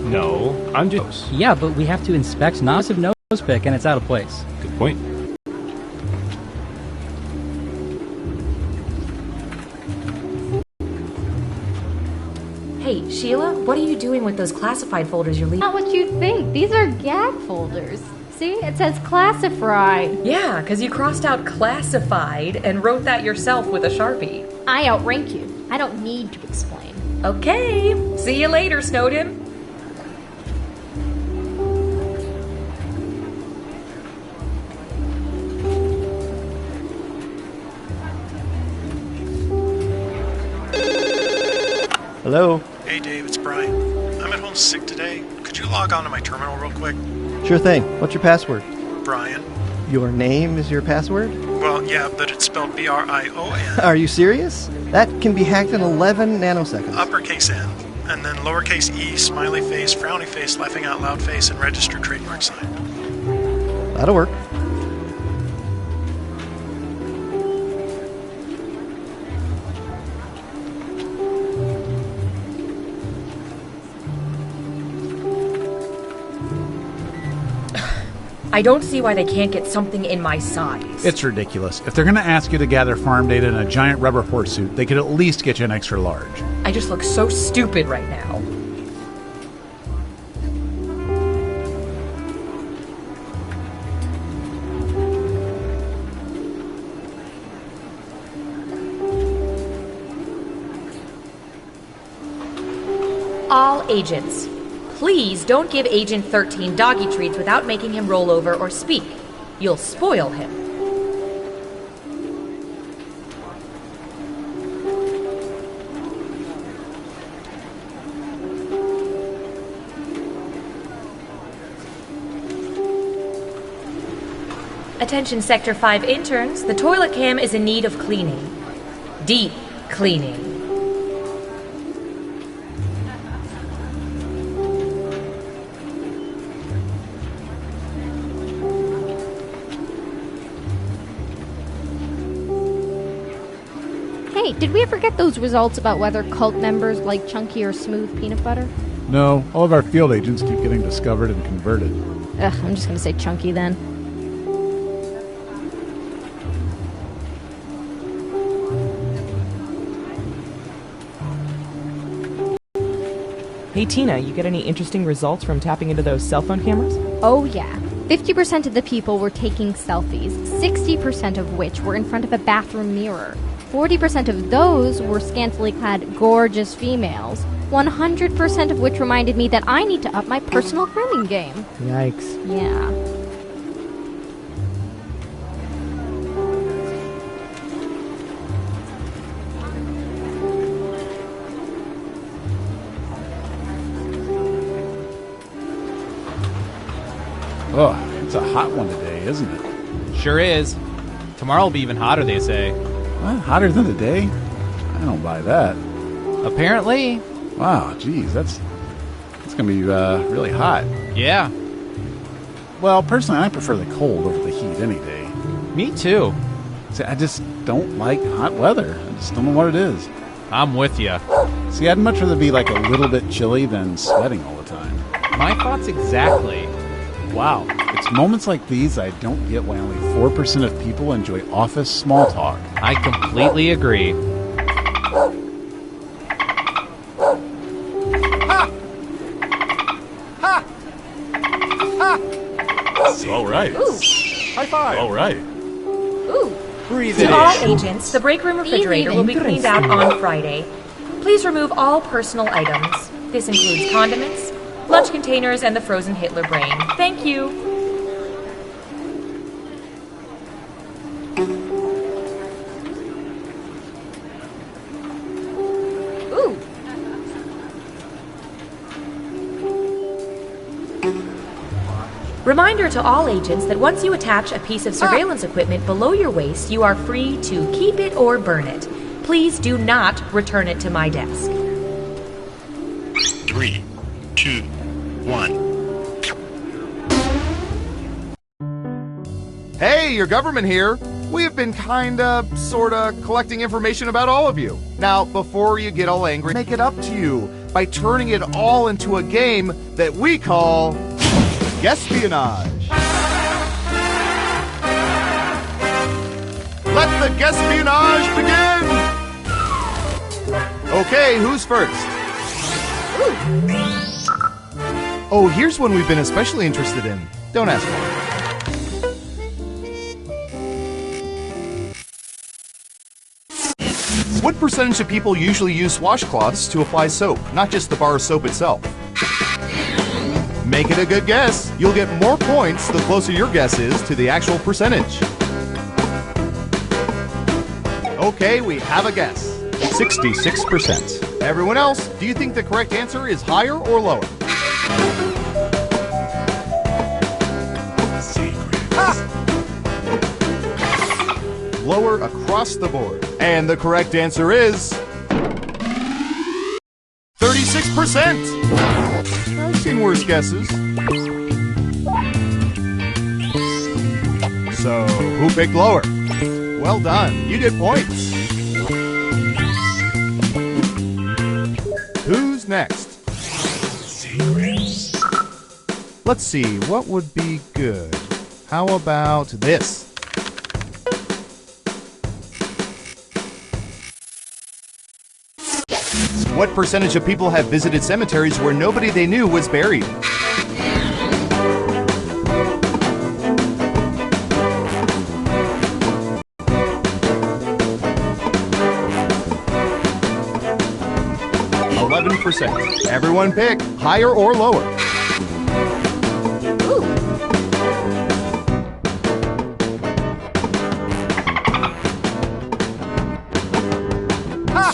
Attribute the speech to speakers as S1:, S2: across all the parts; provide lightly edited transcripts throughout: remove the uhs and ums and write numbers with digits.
S1: No, I'm just...
S2: Yeah, but we have to inspect massive nose pick and it's out of place.
S1: Good point.
S3: Hey, Sheila, what are you doing with those classified folders you're leaving?
S4: Not what you think. These are gag folders. See, it says classified.
S3: Yeah, because you crossed out classified and wrote that yourself with a Sharpie.
S4: I outrank you. I don't need to explain.
S3: Okay, see you later, Snowden.
S5: Hello?
S6: Hey Dave, it's Brian. I'm at home sick today. Could you log on to my terminal real quick?
S5: Sure thing. What's your password?
S6: Brian.
S5: Your name is your password?
S6: Well, yeah, but it's spelled B-R-I-O-N.
S5: Are you serious? That can be hacked in 11 nanoseconds.
S6: Uppercase N, and then lowercase e, smiley face, frowny face, laughing out loud face, and registered trademark sign.
S5: That'll work.
S3: I don't see why they can't get something in my size.
S7: It's ridiculous. If they're going to ask you to gather farm data in a giant rubber horse suit, they could at least get you an extra large.
S3: I just look so stupid right now. All agents, please don't give Agent 13 doggy treats without making him roll over or speak. You'll spoil him. Attention Sector 5 interns, the toilet cam is in need of cleaning. Deep cleaning.
S4: Hey, did we ever get those results about whether cult members like chunky or smooth peanut butter?
S7: No, all of our field agents keep getting discovered and converted.
S4: Ugh, I'm just gonna say chunky then.
S8: Hey Tina, you get any interesting results from tapping into those cell phone cameras?
S4: Oh yeah. 50% of the people were taking selfies, 60% of which were in front of a bathroom mirror. 40% of those were scantily clad, gorgeous females. 100% of which reminded me that I need to up my personal grooming game.
S8: Yikes.
S4: Yeah.
S7: Oh, it's a hot one today, isn't it?
S9: Sure is. Tomorrow will be even hotter, they say.
S7: What? Hotter than today? I don't buy that.
S9: Apparently.
S7: Wow, geez, that's gonna be really hot.
S9: Yeah.
S7: Well, personally, I prefer the cold over the heat any day.
S9: Me too.
S7: See, I just don't like hot weather. I just don't know what it is.
S9: I'm with you.
S7: See, I'd much rather be like a little bit chilly than sweating all the time.
S9: My thoughts exactly.
S7: Wow, it's moments like these I don't get why only 4% of people enjoy office small talk.
S9: I completely agree.
S1: All right.
S3: Ooh.
S1: High five. All right.
S3: Ooh.
S1: Breathe
S3: To all agents, the break room refrigerator will be cleaned out on Friday. Please remove all personal items. This includes condiments, lunch containers, and the frozen Hitler brain. Thank you. Ooh. Reminder to all agents that once you attach a piece of surveillance equipment below your waist, you are free to keep it or burn it. Please do not return it to my desk.
S6: 3, 2, 1.
S10: Hey, your government here. We have been sorta collecting information about all of you. Now, before you get all angry, make it up to you. by turning it all into a game that we call Guespionage. Let the Guespionage begin! Okay, who's first? Oh, here's one we've been especially interested in. Don't ask me. What percentage of people usually use washcloths to apply soap, not just the bar of soap itself? Make it a good guess. You'll get more points the closer your guess is to the actual percentage. Okay, we have a guess.
S7: 66%.
S10: Everyone else, do you think the correct answer is higher or lower? Lower across the board. And the correct answer is 36%. I've seen worse guesses. So, who picked lower? Well done. You get points. Who's next? Let's see, what would be good? How about this? What percentage of people have visited cemeteries where nobody they knew was buried? Everyone pick higher or lower. Ha!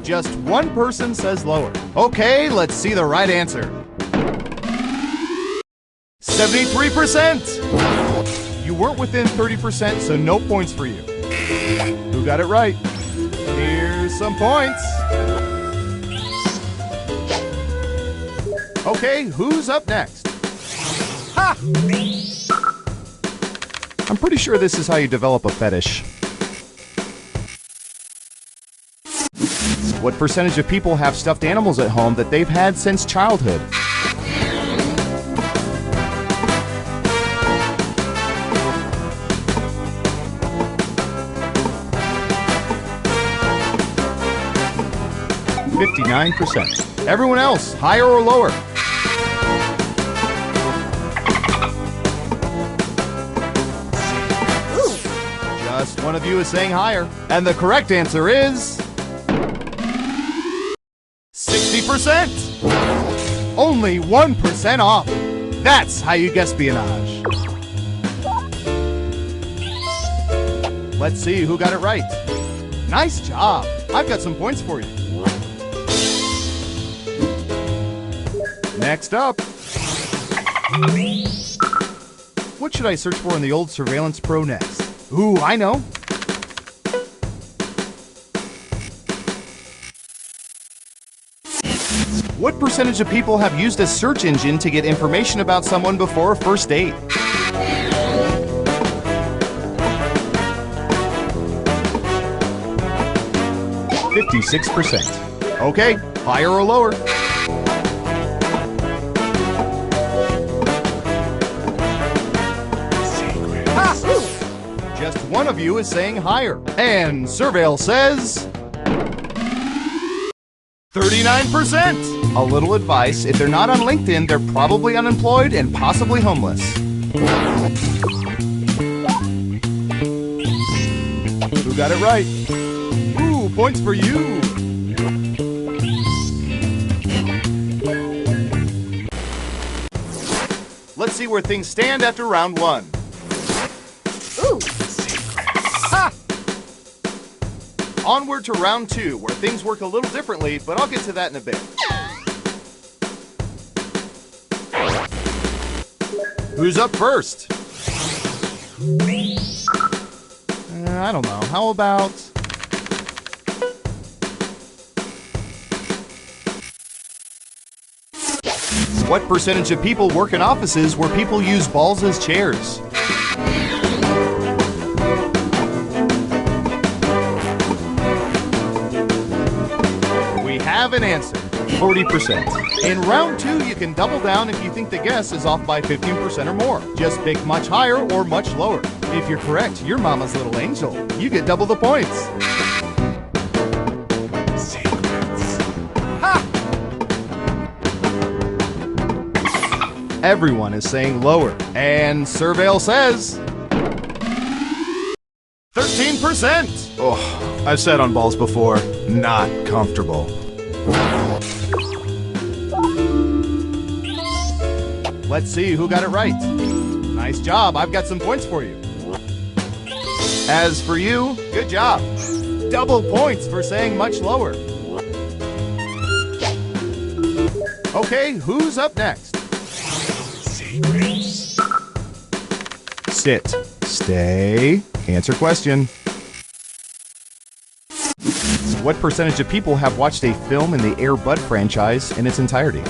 S10: Just one person says lower. Okay, let's see the right answer. 73%! You weren't within 30%, so no points for you. Who got it right? Here's some points. Okay, who's up next? Ha! I'm pretty sure this is how you develop a fetish. What percentage of people have stuffed animals at home that they've had since childhood? %. Everyone else, higher or lower? Just one of you is saying higher. And the correct answer is 60%. Only 1% off. That's how you guespionage. Let's see who got it right. Nice job. I've got some points for you. Next up. What should I search for in the old Surveillance Pro next? Ooh, I know. What percentage of people have used a search engine to get information about someone before a first date? %. Okay, higher or lower? Just one of you is saying higher. And Surveil says 39%. A little advice, if they're not on LinkedIn, they're probably unemployed and possibly homeless. Who got it right? Ooh, points for you. Let's see where things stand after round one.
S4: Ooh.
S10: Ha! Onward to round two, where things work a little differently, but I'll get to that in a bit. Who's up first? I don't know. How about... What percentage of people work in offices where people use balls as chairs? We have an answer. 40%. In round 2, you can double down if you think the guess is off by 15% or more. Just pick much higher or much lower. If you're correct, you're Mama's little angel. You get double the points. Everyone is saying lower. And Surveil says 13%.
S1: Oh, I've sat on balls before. Not comfortable.
S10: Let's see who got it right. Nice job. I've got some points for you. As for you, good job. Double points for saying much lower. Okay, who's up next? Sit. Stay. Answer question. What percentage of people have watched a film in the Air Bud franchise in its entirety?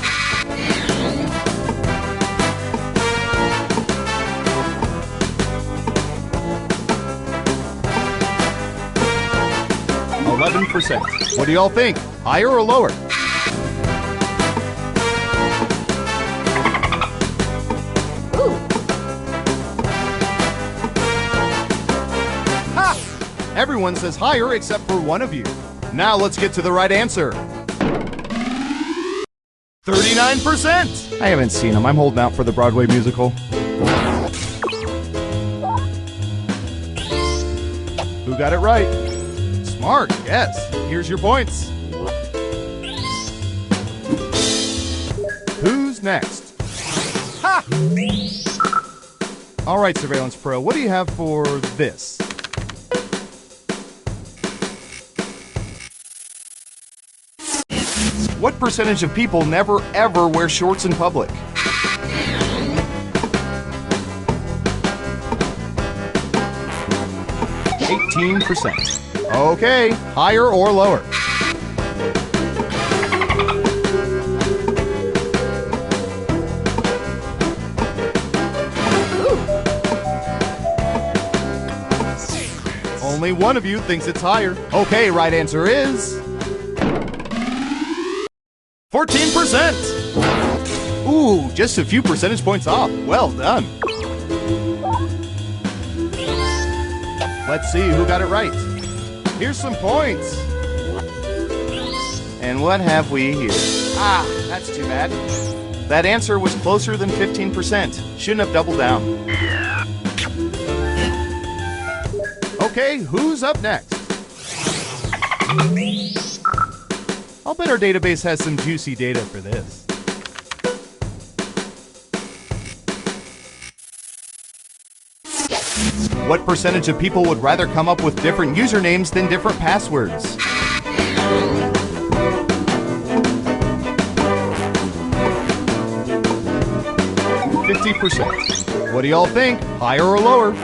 S10: %. What do y'all think? Higher or lower? Everyone says higher except for one of you. Now let's get to the right answer. 39%! I haven't seen them. I'm holding out for the Broadway musical. Who got it right? Smart, yes. Here's your points. Who's next? Ha! All right, Surveillance Pro, what do you have for this? What percentage of people never ever wear shorts in public? %. Okay, higher or lower? Only one of you thinks it's higher. Okay, right answer is 14%! Ooh, just a few percentage points off. Well done. Let's see who got it right. Here's some points. And what have we here? Ah, that's too bad. That answer was closer than 15%. Shouldn't have doubled down. Okay, who's up next? I'll bet our database has some juicy data for this. What percentage of people would rather come up with different usernames than different passwords? %. What do y'all think? Higher or lower?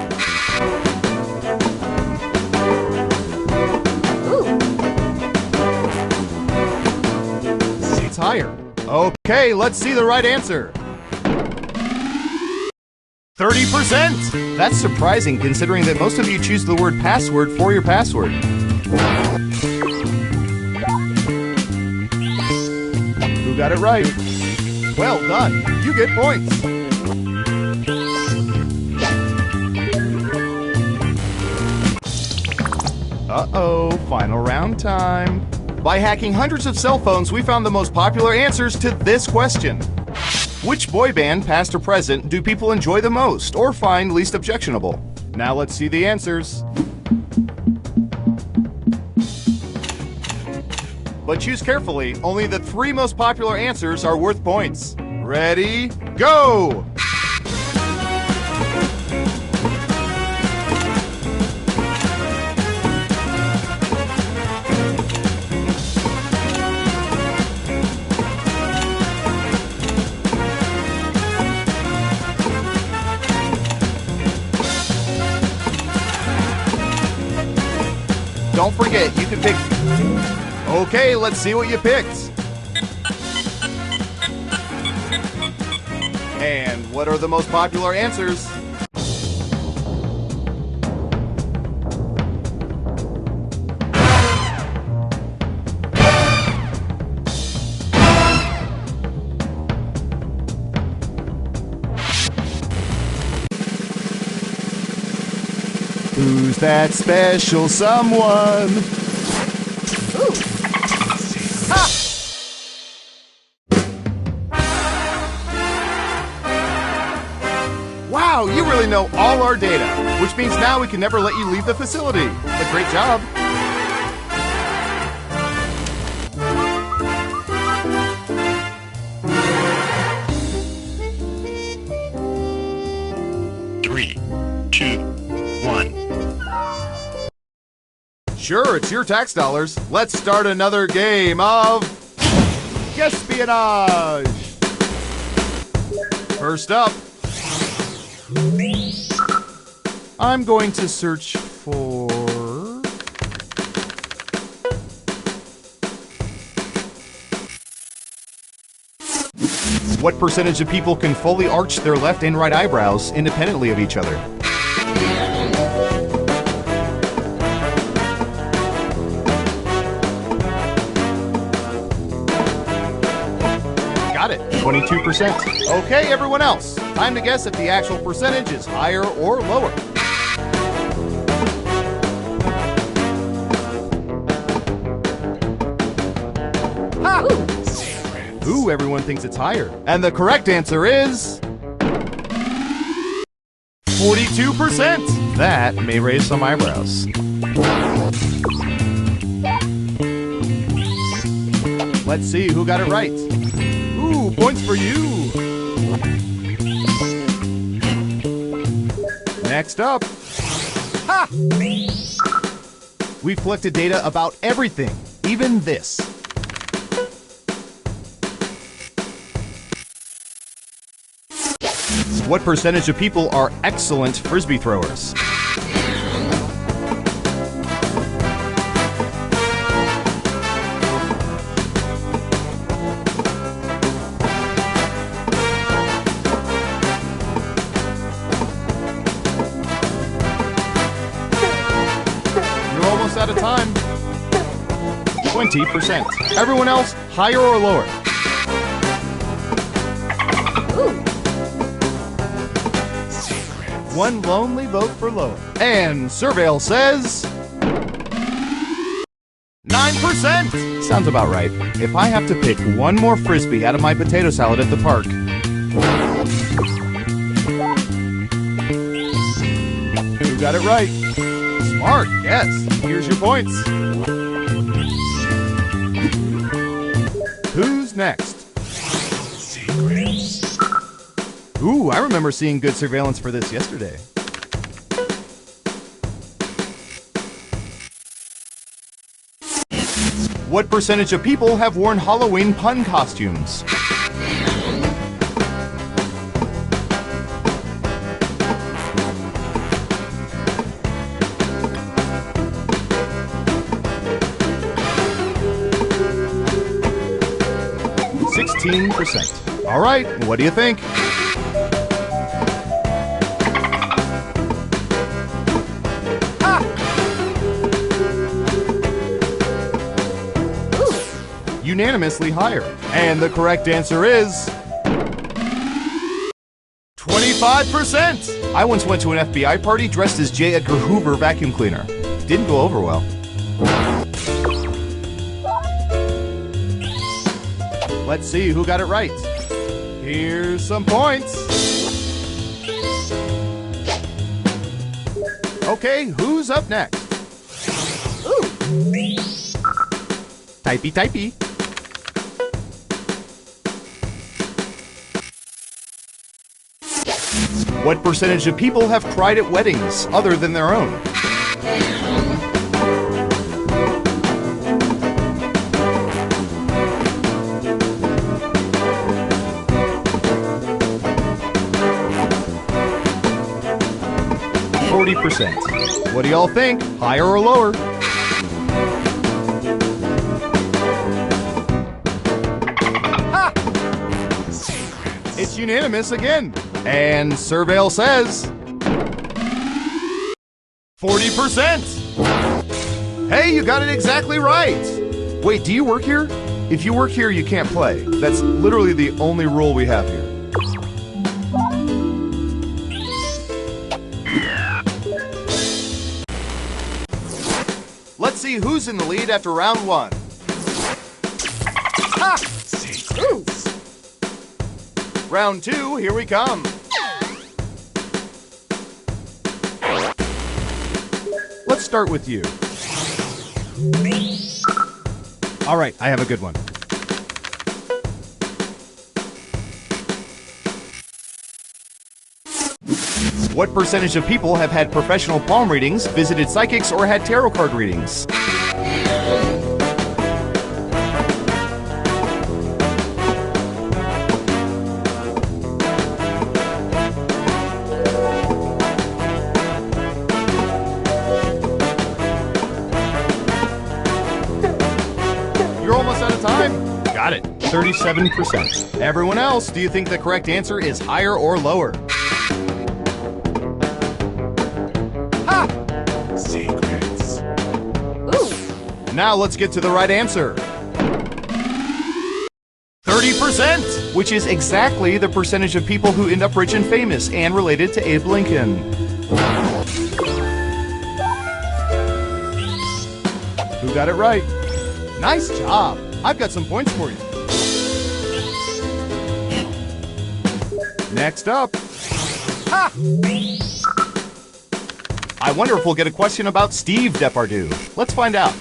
S10: It's higher. Okay, let's see the right answer. 30%! That's surprising considering that most of you choose the word password for your password. Who got it right? Well done. You get points. Uh-oh, final round time. By hacking hundreds of cell phones, we found the most popular answers to this question. Which boy band, past or present, do people enjoy the most or find least objectionable? Now let's see the answers. But choose carefully. Only the 3 most popular answers are worth points. Ready? Go! Don't forget, you can pick... Okay, let's see what you picked. And what are the most popular answers? Who's that special someone? Wow, you really know all our data, which means now we can never let you leave the facility. But great job. Sure, it's your tax dollars. Let's start another game of Espionage. First up, I'm going to search for... What percentage of people can fully arch their left and right eyebrows independently of each other? Got it, 22%. Okay, everyone else, time to guess if the actual percentage is higher or lower. Ha! Ooh, everyone thinks it's higher. And the correct answer is... 42%!
S9: That may raise some eyebrows.
S10: Let's see who got it right. Ooh, points for you! Next up... Ha! We've collected data about everything, even this. What percentage of people are excellent frisbee throwers? You're almost out of time. 20%. Everyone else, higher or lower? One lonely vote for lower. And Surveil says... 9%! Sounds about right. If I have to pick one more frisbee out of my potato salad at the park... Who got it right? Smart, yes. Here's your points. Who's next? Ooh, I remember seeing good surveillance for this yesterday. What percentage of people have worn Halloween pun costumes? %. All right, what do you think? Unanimously higher. And the correct answer is... 25%! I once went to an FBI party dressed as J. Edgar Hoover vacuum cleaner. Didn't go over well. Let's see who got it right. Here's some points. Okay, who's up next? Ooh. Typey, typey. What percentage of people have cried at weddings other than their own? %. What do y'all think? Higher or lower? Ha! It's unanimous again. And Surveil says... 40%! Hey, you got it exactly right! Wait, do you work here? If you work here, you can't play. That's literally the only rule we have here. Let's see who's in the lead after round 1. Ha! Round 2, here we come. Let's start with you.
S1: All right, I have a good one.
S10: What percentage of people have had professional palm readings, visited psychics, or had tarot card readings? You're almost out of time. Got it. 37%. Everyone else, do you think the correct answer is higher or lower? Now let's get to the right answer. 30%, which is exactly the percentage of people who end up rich and famous and related to Abe Lincoln. Who got it right? Nice job. I've got some points for you. Next up. Ha! I wonder if we'll get a question about Steve Depardieu. Let's find out.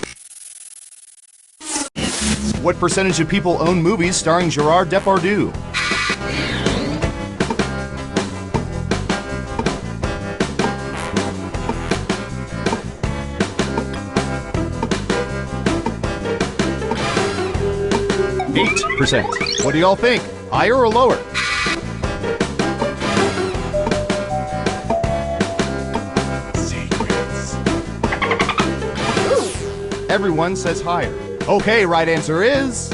S10: What percentage of people own movies starring Gerard Depardieu? %. What do y'all think? Higher or lower? Secrets. Everyone says higher. Okay, right answer is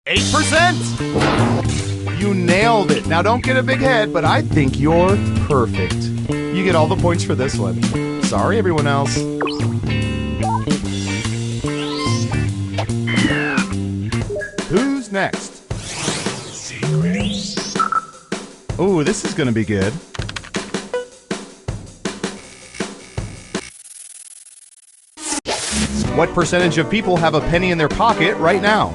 S10: 8%. You nailed it. Now don't get a big head, but I think you're perfect. You get all the points for this one. Sorry, everyone else. Who's next? Secrets. Ooh, this is gonna be good. What percentage of people have a penny in their pocket right now?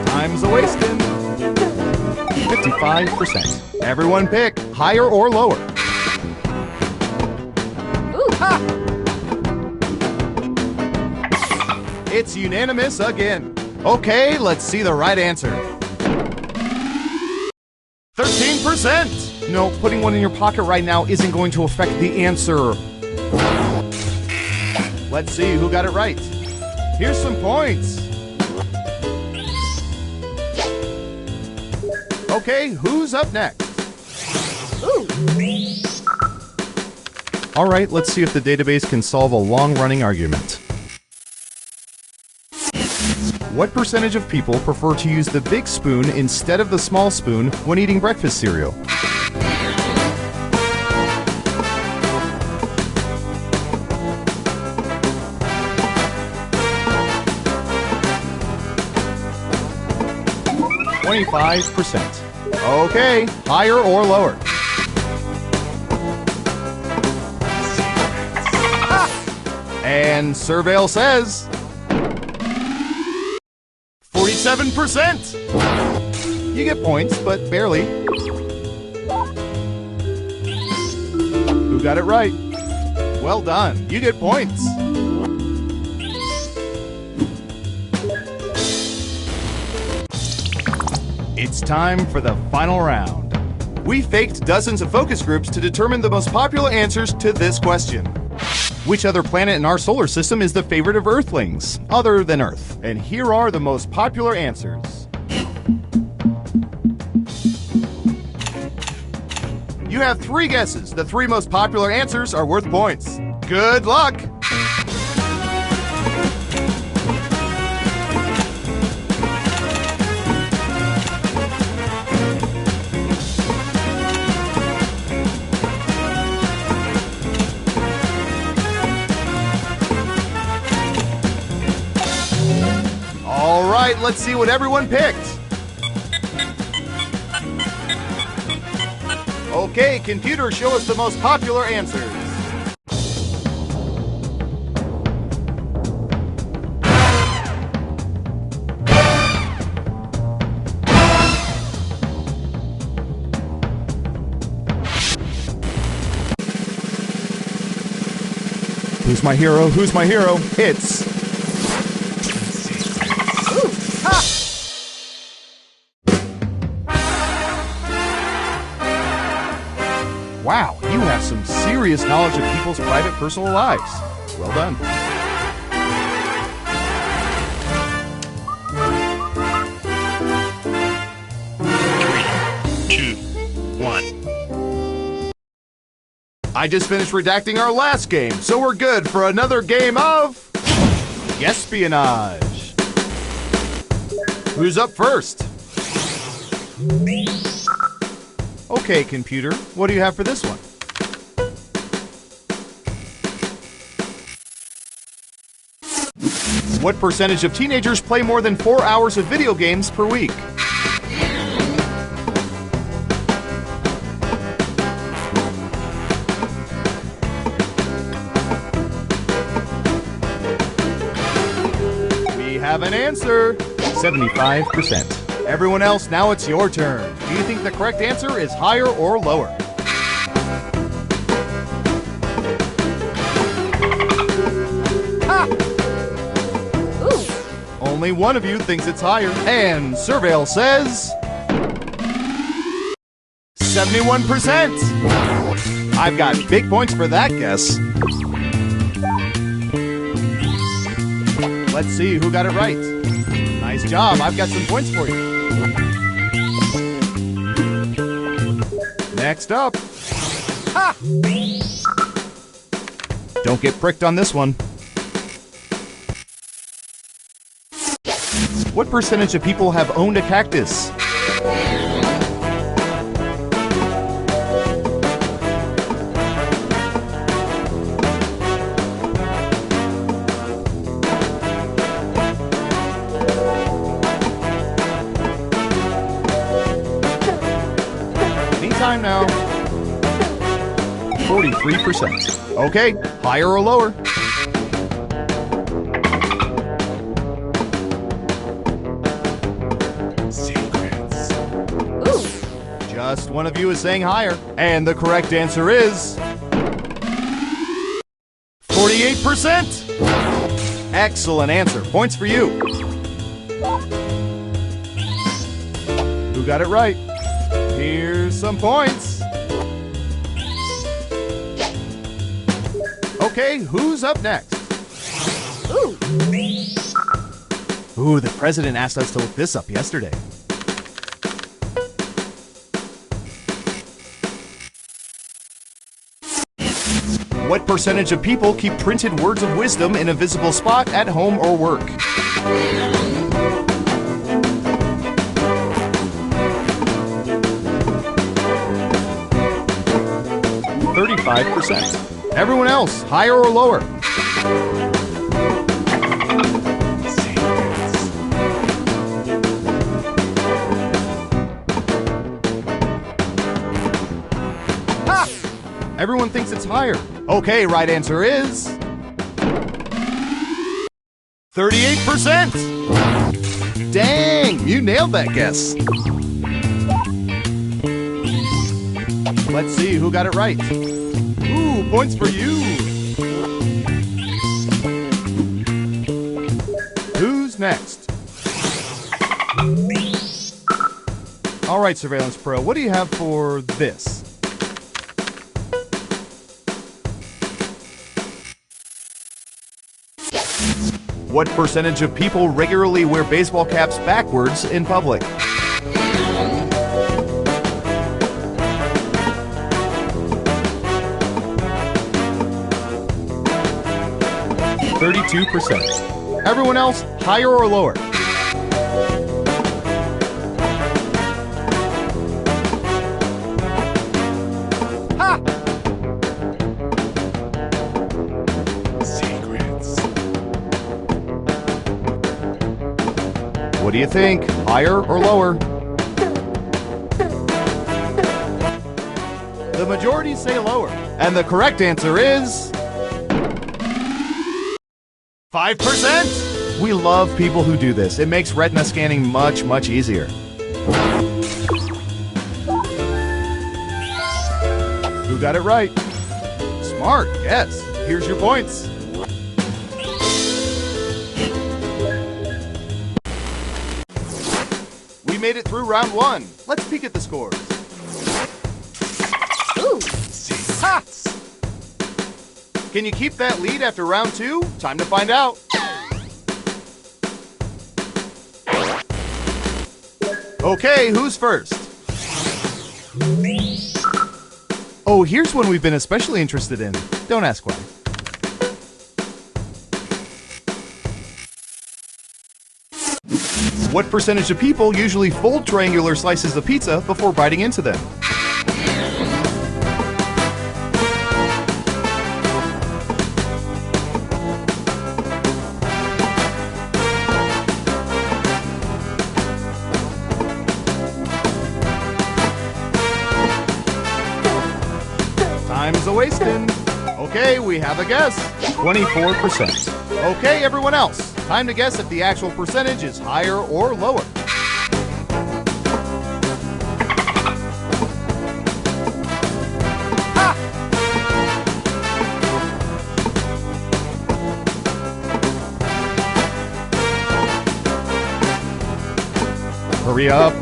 S10: Time's a-wasting. 55%. Everyone pick higher or lower. Ooh, ha! It's unanimous again. Okay, let's see the right answer. 13%! No, putting one in your pocket right now isn't going to affect the answer. Let's see who got it right. Here's some points. Okay, who's up next? Ooh. All right, let's see if the database can solve a long-running argument. What percentage of people prefer to use the big spoon instead of the small spoon when eating breakfast cereal? %. Okay, higher or lower? And Surveil says 47%! You get points, but barely. Who got it right? Well done. You get points. It's time for the final round. We faked dozens of focus groups to determine the most popular answers to this question. Which other planet in our solar system is the favorite of Earthlings, other than Earth? And here are the most popular answers. You have 3 guesses. The 3 most popular answers are worth points. Good luck! All right, let's see what everyone picked. Okay, computer, show us the most popular answers. Who's my hero? Who's my hero? It's... Ooh, ha! Wow, you have some serious knowledge of people's private personal lives. Well done. I just finished redacting our last game, so we're good for another game of... Espionage. Who's up first? Okay, computer, what do you have for this one? What percentage of teenagers play more than 4 hours of video games per week? Have an answer. 75%. Everyone else, now it's your turn. Do you think the correct answer is higher or lower? Ha! Ooh. Only one of you thinks it's higher. And Surveil says... 71%. I've got big points for that guess. Let's see who got it right. Nice job. I've got some points for you. Next up. Ha! Don't get pricked on this one. What percentage of people have owned a cactus? Time now. 43%. Okay, higher or lower? Secrets. Ooh. Just one of you is saying higher. And the correct answer is... 48%. Excellent answer. Points for you. Who got it right? Here's some points. Okay, who's up next? Ooh. Ooh, the president asked us to look this up yesterday. What percentage of people keep printed words of wisdom in a visible spot at home or work? 35%. Everyone else, higher or lower? Ha! Everyone thinks it's higher. Okay, right answer is... 38%! Dang, you nailed that guess. Let's see who got it right. Ooh, points for you. Who's next? All right, Surveillance Pro, what do you have for this? What percentage of people regularly wear baseball caps backwards in public? %. Everyone else, higher or lower? Ha! Secrets. What do you think? Higher or lower? The majority say lower. And the correct answer is 5%. We love people who do this. It makes retina scanning much, much easier. Who got it right? Smart, yes. Here's your points. We made it through round 1. Let's peek at the scores.
S4: Ooh.
S10: Ha! Can you keep that lead after round 2? Time to find out. Okay, who's first? Oh, here's one we've been especially interested in. Don't ask why. What percentage of people usually fold triangular slices of pizza before biting into them? Time's a-wasting. Okay, we have a guess. 24%. Okay, everyone else. Time to guess if the actual percentage is higher or lower. Ha! Hurry up.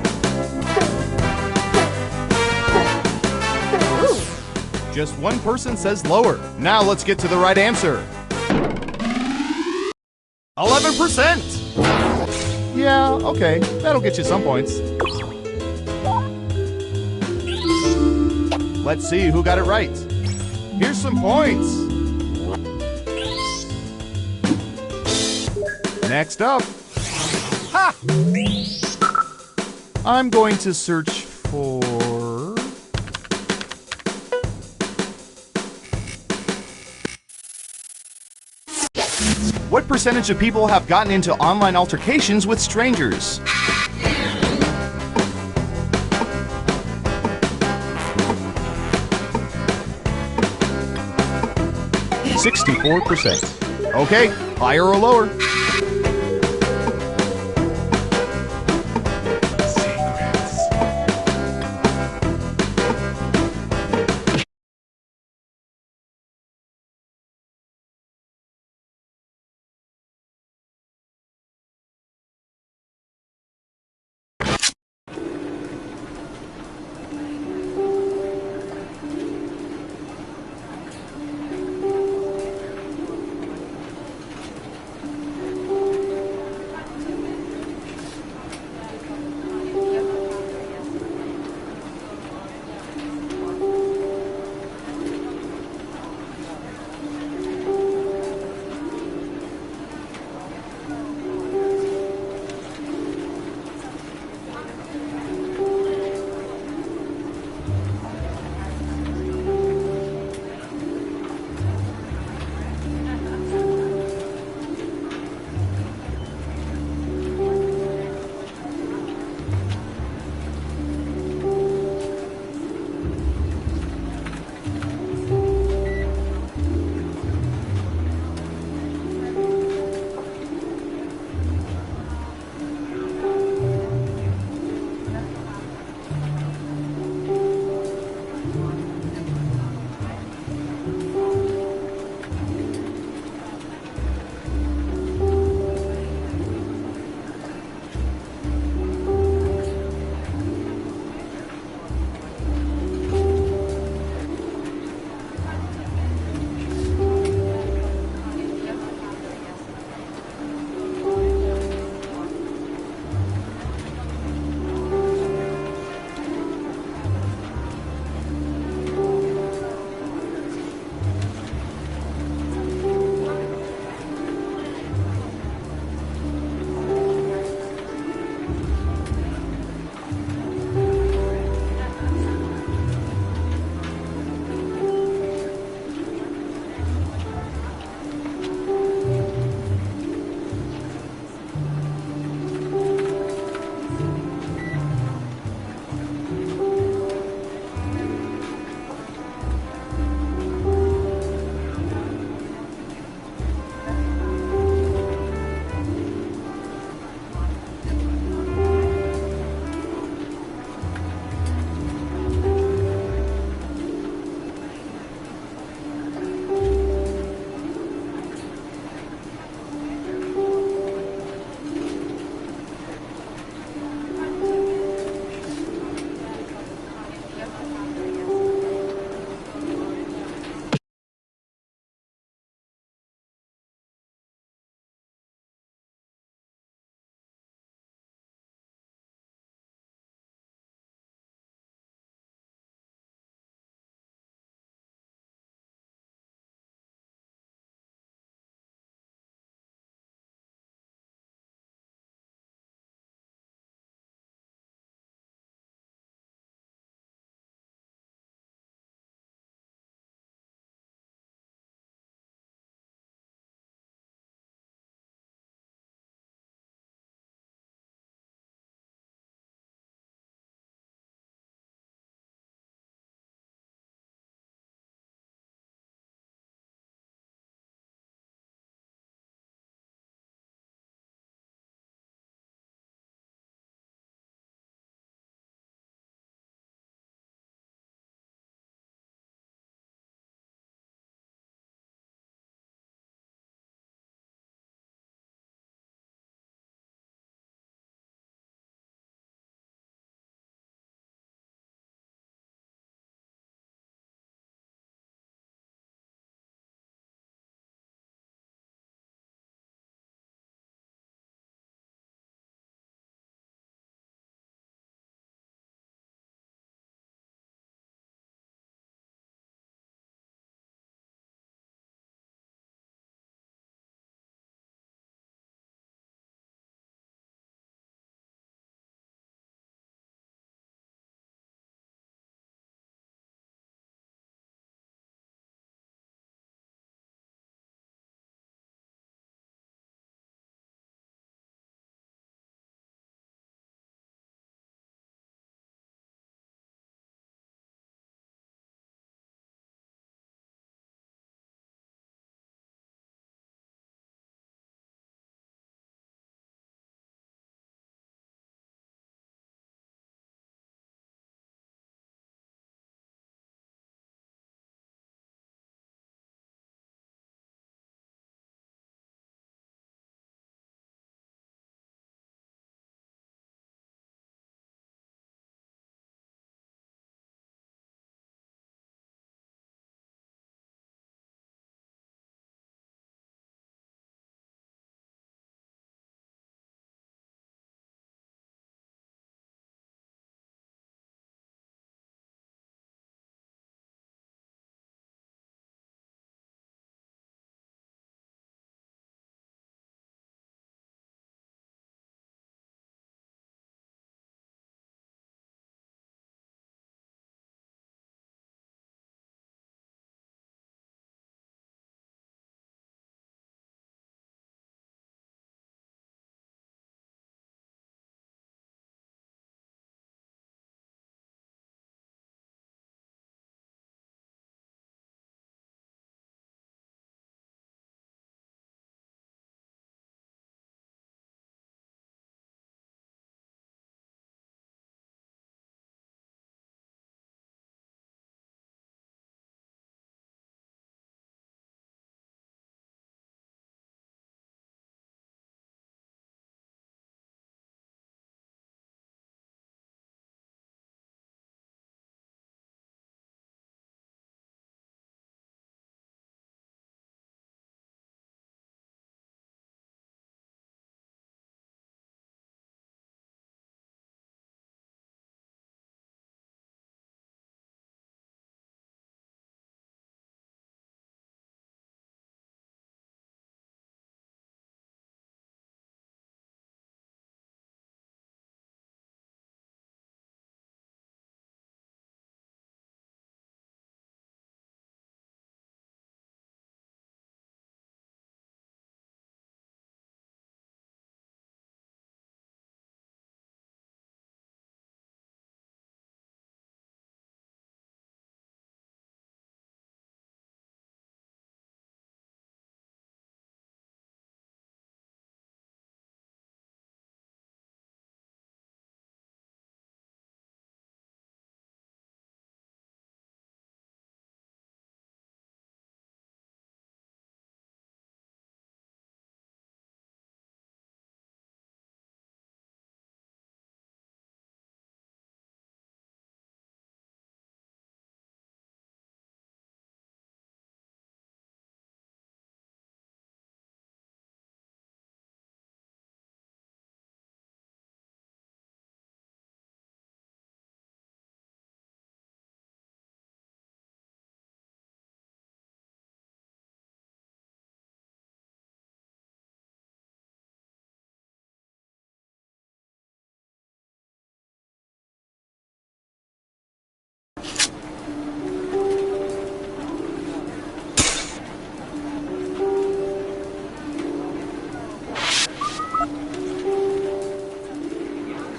S10: Just one person says lower. Now let's get to the right answer. 11%! Yeah, okay. That'll get you some points. Let's see who got it right. Here's some points. Next up. Ha! I'm going to search for... What percentage of people have gotten into online altercations with strangers? %. Okay, higher or lower?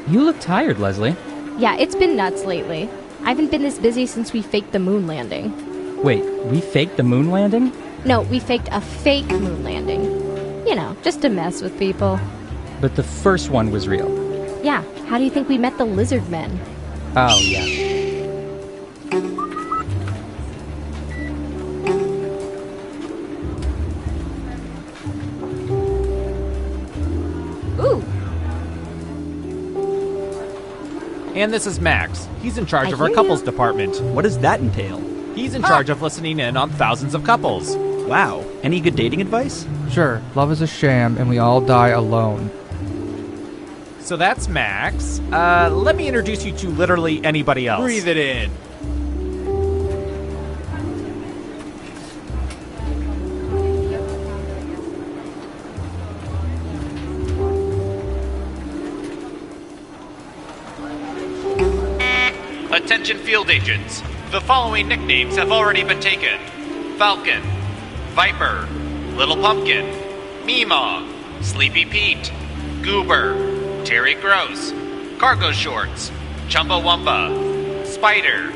S2: You look tired, Leslie.
S4: Yeah, it's been nuts lately. I haven't been this busy since we faked the moon landing.
S2: Wait, we faked the moon landing?
S4: No, we faked a fake moon landing. You know, just to mess with people.
S2: But the first one was real.
S4: Yeah, how do you think we met the lizard men?
S2: Oh, yeah.
S4: Ooh,
S9: And this is Max. He's in charge
S4: I
S9: of our
S4: hear
S9: couples
S4: you.
S9: department.
S11: What does that entail?
S9: He's in charge of listening in on thousands of couples.
S11: Wow. Any good dating advice?
S12: Sure, love is a sham and we all die alone.
S9: So that's Max. Let me introduce you to literally anybody else.
S11: Breathe it in.
S13: Attention field agents. The following nicknames have already been taken. Falcon, Viper, Little Pumpkin, Meemaw, Sleepy Pete, Goober, Terry Gross, Cargo Shorts, Chumbawamba, Spider,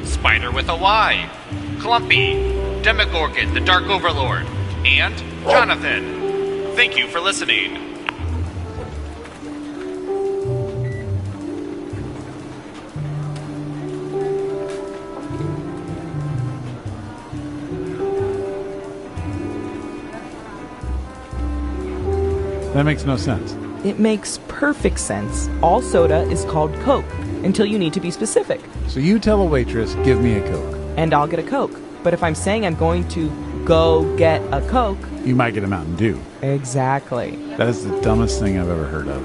S13: Spider with a Y, Clumpy, Demogorgon the Dark Overlord, and Jonathan. Thank you for listening.
S7: That makes no sense.
S8: It makes perfect sense. All soda is called Coke, until you need to be specific.
S7: So you tell a waitress, give me a Coke.
S8: And I'll get a Coke. But if I'm saying I'm going to go get a Coke...
S7: You might get a Mountain Dew.
S8: Exactly.
S7: That is the dumbest thing I've ever heard of.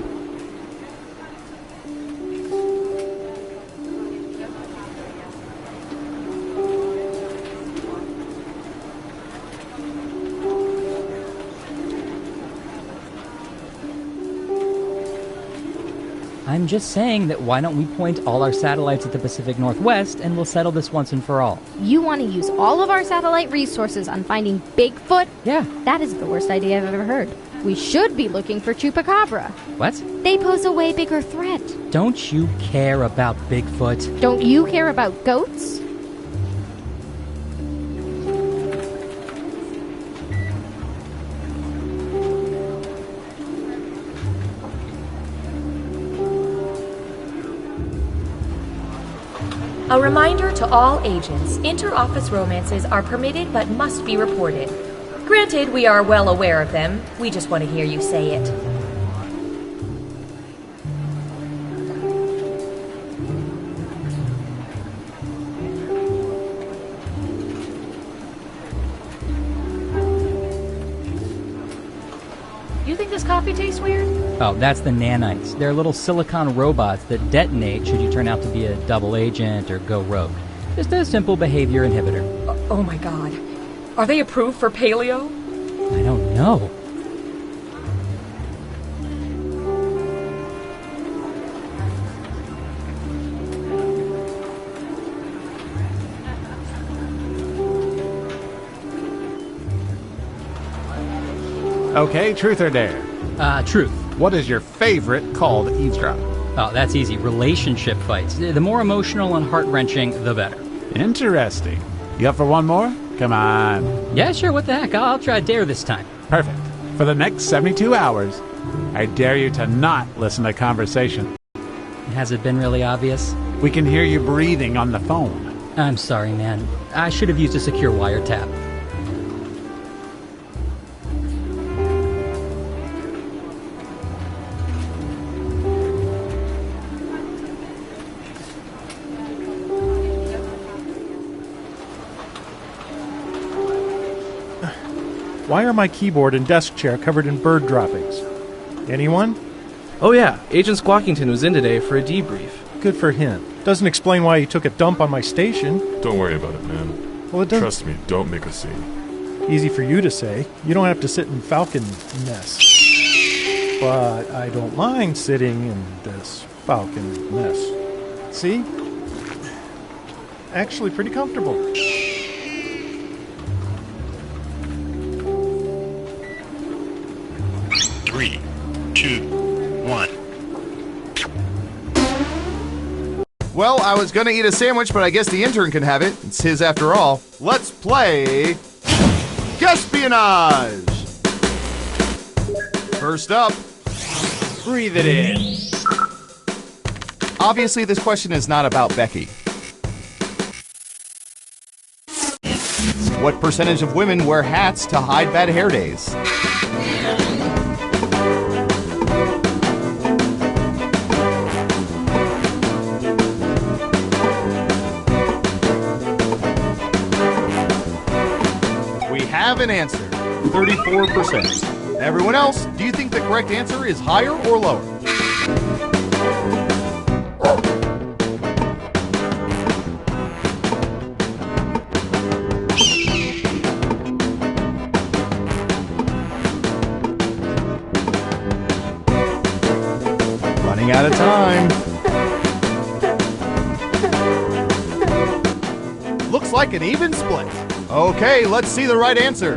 S2: I'm just saying that why don't we point all our satellites at the Pacific Northwest and we'll settle this once and for all.
S4: you want to use all of our satellite resources on finding Bigfoot?
S2: Yeah.
S4: That is the worst idea I've ever heard. We should be looking for Chupacabra.
S2: What?
S4: They pose a way bigger threat.
S2: Don't you care about Bigfoot?
S4: Don't you care about goats?
S3: A reminder to all agents, inter-office romances are permitted but must be reported. Granted, we are well aware of them. We just want to hear you say it. You think this coffee tastes weird?
S2: Oh, that's the nanites. They're little silicon robots that detonate should you turn out to be a double agent or go rogue. Just a simple behavior inhibitor.
S3: Oh my god. Are they approved for paleo?
S2: I don't know.
S7: Okay, truth or dare?
S2: Truth.
S7: What is your favorite call to eavesdrop?
S2: Oh, that's easy. Relationship fights. The more emotional and heart-wrenching, the better.
S7: Interesting. You up for one more? Come on.
S2: Yeah, sure, what the heck. I'll try dare this time.
S7: Perfect. For the next 72 hours, I dare you to not listen to conversation.
S2: Has it been really obvious?
S7: We can hear you breathing on the phone.
S2: I'm sorry, man. I should have used a secure wiretap.
S6: Why are my keyboard and desk chair covered in bird droppings? Anyone?
S14: Oh yeah, Agent Squawkington was in today for a debrief.
S6: Good for him. Doesn't explain why he took a dump on my station.
S15: Don't worry about it, man.
S6: Well, it doesn't.
S15: Trust me, don't make a scene.
S6: Easy for you to say. You don't have to sit in Falcon mess. But I don't mind sitting in this Falcon mess. See? Actually pretty comfortable.
S16: Three, two, one.
S10: Well, I was gonna eat a sandwich, but I guess the intern can have it. It's his after all. Let's play Espionage! First up,
S9: breathe it in.
S10: Obviously, this question is not about Becky. What percentage of women wear hats to hide bad hair days? We have an answer, 34%. Everyone else, do you think the correct answer is higher or lower? Running out of time. Looks like an even split. Okay, let's see the right answer.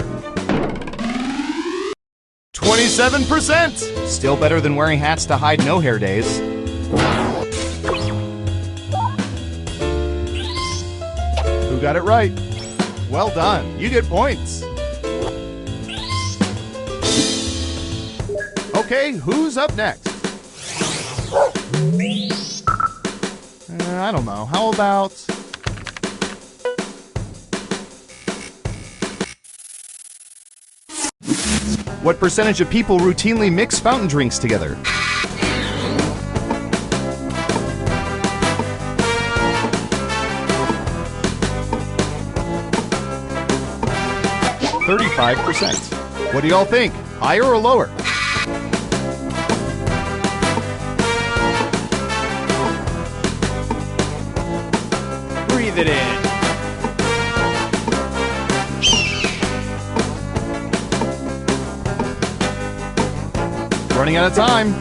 S10: 27%! Still better than wearing hats to hide no hair days. Who got it right? Well done. You get points. Okay, who's up next? I don't know. How about... What percentage of people routinely mix fountain drinks together? %. What do y'all think? Higher or lower?
S9: Breathe it in.
S10: Running out of time.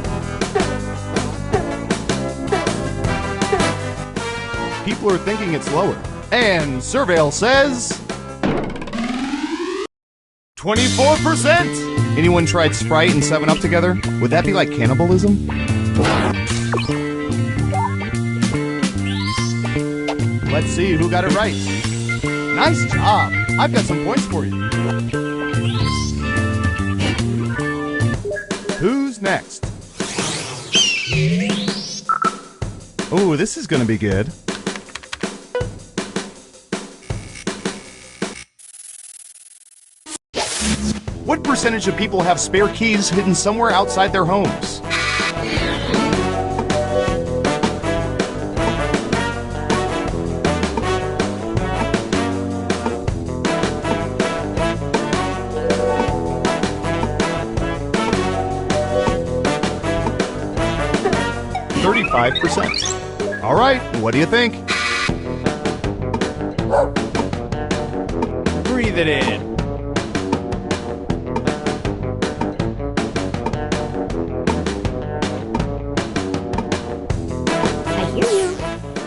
S10: People are thinking it's lower. And Surveil says... 24%! Anyone tried Sprite and 7-Up together? Would that be like cannibalism? Let's see who got it right. Nice job! I've got some points for you. Who's next? Oh, this is gonna be good. What percentage of people have spare keys hidden somewhere outside their homes? %. All right, what do you think?
S9: Breathe it in.
S4: I hear you.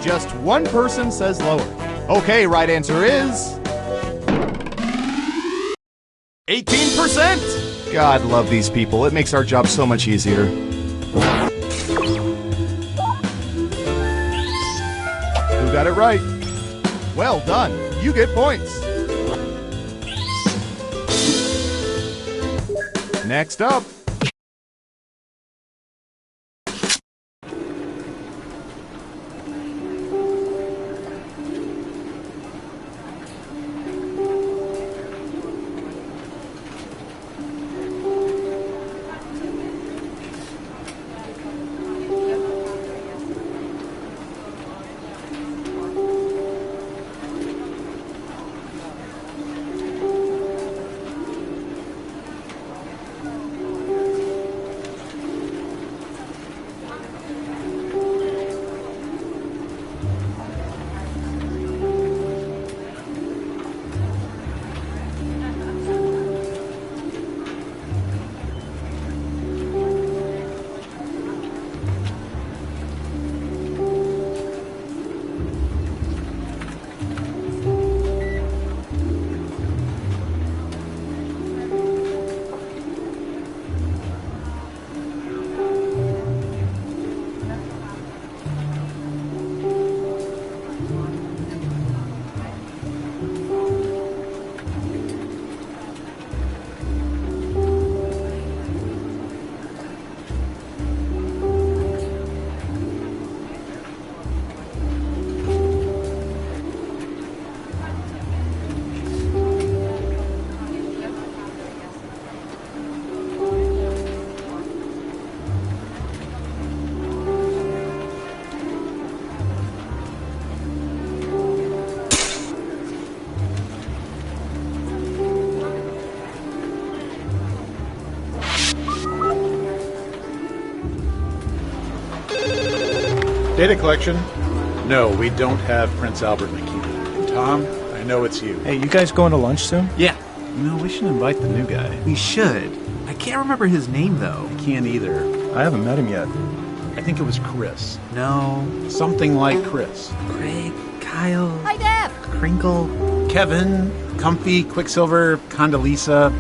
S10: Just one person says lower. Okay, right answer is... 18%! God love these people. It makes our job so much easier. Got it right. Well done. You get points. Next up.
S7: Data collection? No, we don't have Prince Albert Makita. Tom, I know it's you.
S6: Hey, you guys going to lunch soon?
S11: Yeah.
S7: No, we should invite the new guy.
S11: We should. I can't remember his name, though.
S7: I can't either.
S6: I haven't met him yet.
S7: I think it was Chris.
S11: No.
S7: Something like Chris.
S11: Craig, Kyle.
S4: Hi, Deb.
S11: Crinkle.
S7: Kevin, Comfy, Quicksilver, Condoleezza,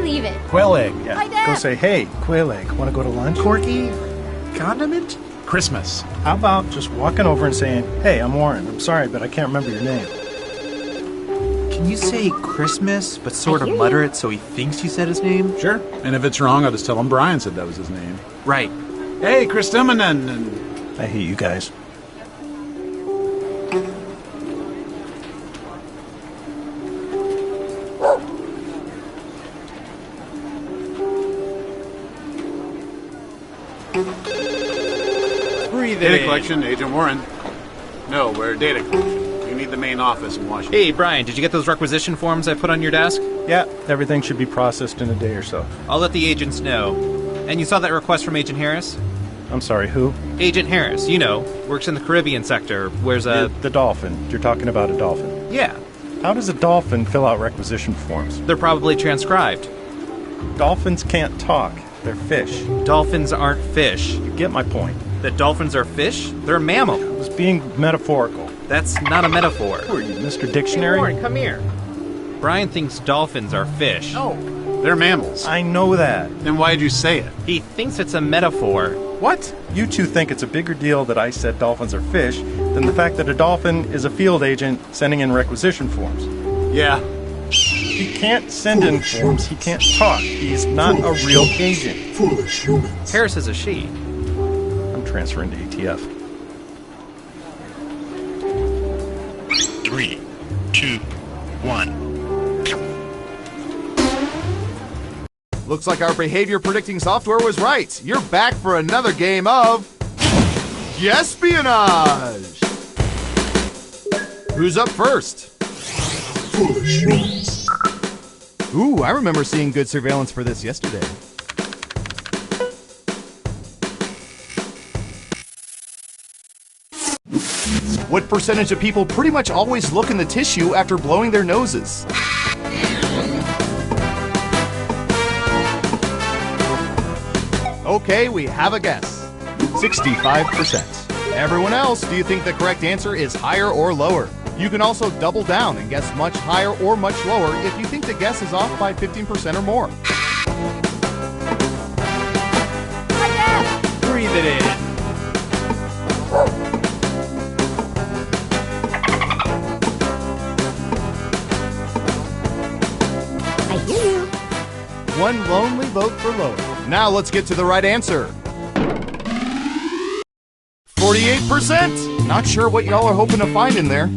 S4: Leave it.
S7: Quail Egg. Yeah.
S4: Hi, Deb.
S6: Go say, hey, Quail Egg, want to go to lunch?
S11: Corky. Condiment?
S7: Christmas.
S6: How about just walking over and saying, hey, I'm Warren. I'm sorry, but I can't remember your name.
S11: Can you say Christmas, but sort of mutter it so he thinks you said his name?
S7: Sure. And if it's wrong, I'll just tell him Brian said that was his name.
S11: Right.
S7: Hey, Chris Timonen.
S6: I hate you guys.
S7: Data collection, Agent Warren. No, we're data collection. You need the main office in Washington.
S9: Hey, Brian, did you get those requisition forms I put on your desk?
S6: Yeah, everything should be processed in a day or so.
S9: I'll let the agents know. And you saw that request from Agent Harris?
S6: I'm sorry, who?
S9: Agent Harris, you know, works in the Caribbean sector, wears a...
S6: The dolphin. You're talking about a dolphin.
S9: Yeah.
S6: How does a dolphin fill out requisition forms?
S9: They're probably transcribed.
S6: Dolphins can't talk. They're fish.
S9: Dolphins aren't fish.
S6: You get my point.
S9: That dolphins are fish? They're a mammal.
S6: I was being metaphorical.
S9: That's not a metaphor.
S6: Who are you, Mr. Dictionary?
S9: Hey, Warren, come here. Brian thinks dolphins are fish.
S7: No, they're mammals.
S6: I know that.
S7: Then why'd you say it?
S9: He thinks it's a metaphor.
S6: What? You two think it's a bigger deal that I said dolphins are fish than the fact that a dolphin is a field agent sending in requisition forms.
S7: Yeah.
S6: He can't send in forms. He can't talk. He's not a real agent.
S15: Foolish humans.
S9: Harris is a she.
S6: I'm transferring to ATF.
S16: 3, 2, 1.
S10: Looks like our behavior predicting software was right. You're back for another game of Espionage. Who's up first?
S15: Foolish humans.
S10: Ooh, I remember seeing good surveillance for this yesterday. What percentage of people pretty much always look in the tissue after blowing their noses? Okay, we have a guess. 65%. Everyone else, do you think the correct answer is higher or lower? You can also double down and guess much higher or much lower if you think the guess is off by 15% or more.
S9: Breathe it in.
S4: I hear you.
S10: One lonely vote for lower. Now let's get to the right answer. 48%! Not sure what y'all are hoping to find in there.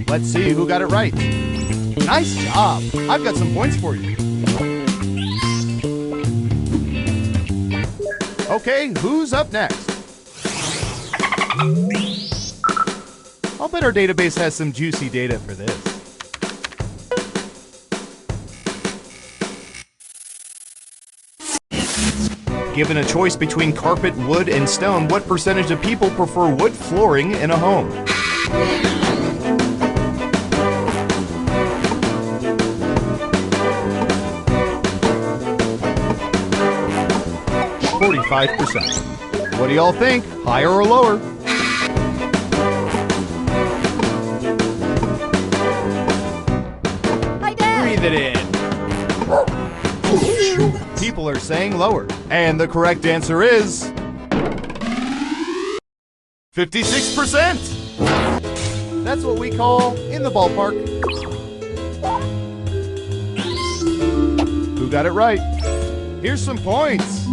S10: Let's see who got it right. Nice job! I've got some points for you. Okay, who's up next? I'll bet our database has some juicy data for this. Given a choice between carpet, wood, and stone, what percentage of people prefer wood flooring in a home? %. What do y'all think? Higher or lower?
S4: Hi, Dad.
S9: Breathe it in.
S10: People are saying lower. And the correct answer is 56%. That's what we call in the ballpark. Who got it right? Here's some points.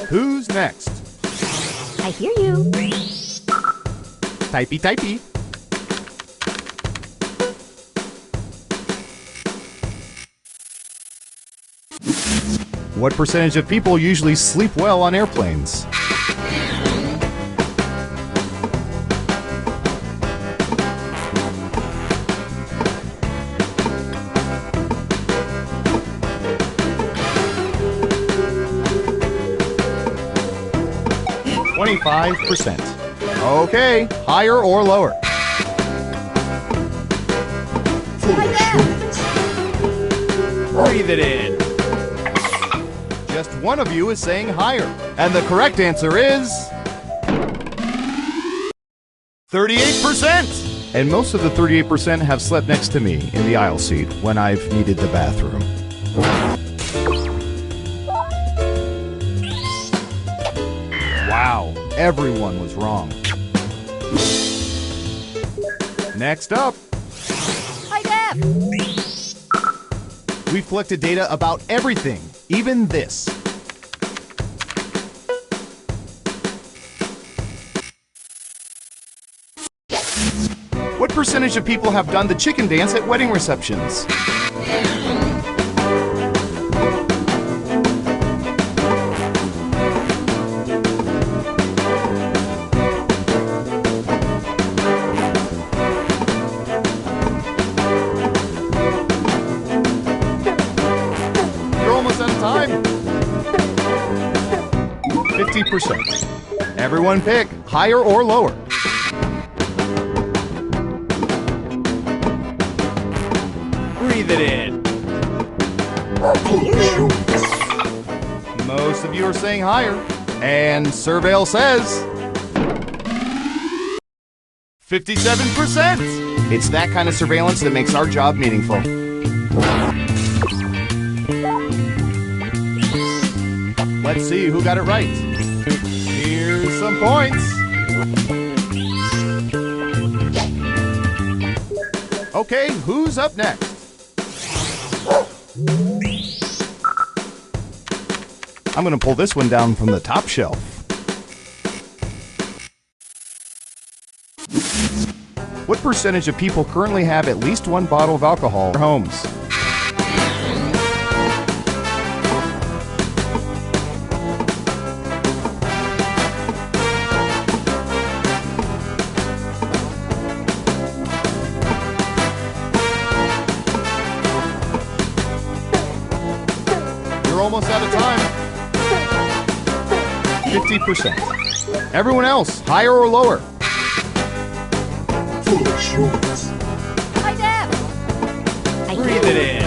S10: Who's next?
S4: I hear you.
S10: Typey, typey. What percentage of people usually sleep well on airplanes? 25%. Okay, higher or lower?
S9: Breathe it in.
S10: Just one of you is saying higher. And the correct answer is 38%. And most of the 38% have slept next to me in the aisle seat when I've needed the bathroom. Wow, everyone was wrong. Next up.
S4: Hi, Deb.
S10: We've collected data about everything, even this. What percentage of people have done the chicken dance at wedding receptions? You're almost out of time. 50%. Everyone pick higher or lower.
S9: Breathe it in.
S10: Most of you are saying higher. And Surveil says 57%. It's that kind of surveillance that makes our job meaningful. Let's see who got it right. Here's some points. Okay, who's up next? I'm going to pull this one down from the top shelf. What percentage of people currently have at least one bottle of alcohol in their homes? You're almost out of time. 50%. Everyone else, higher or lower?
S15: Foolish humans.
S4: Hi, Deb.
S9: Breathe it in.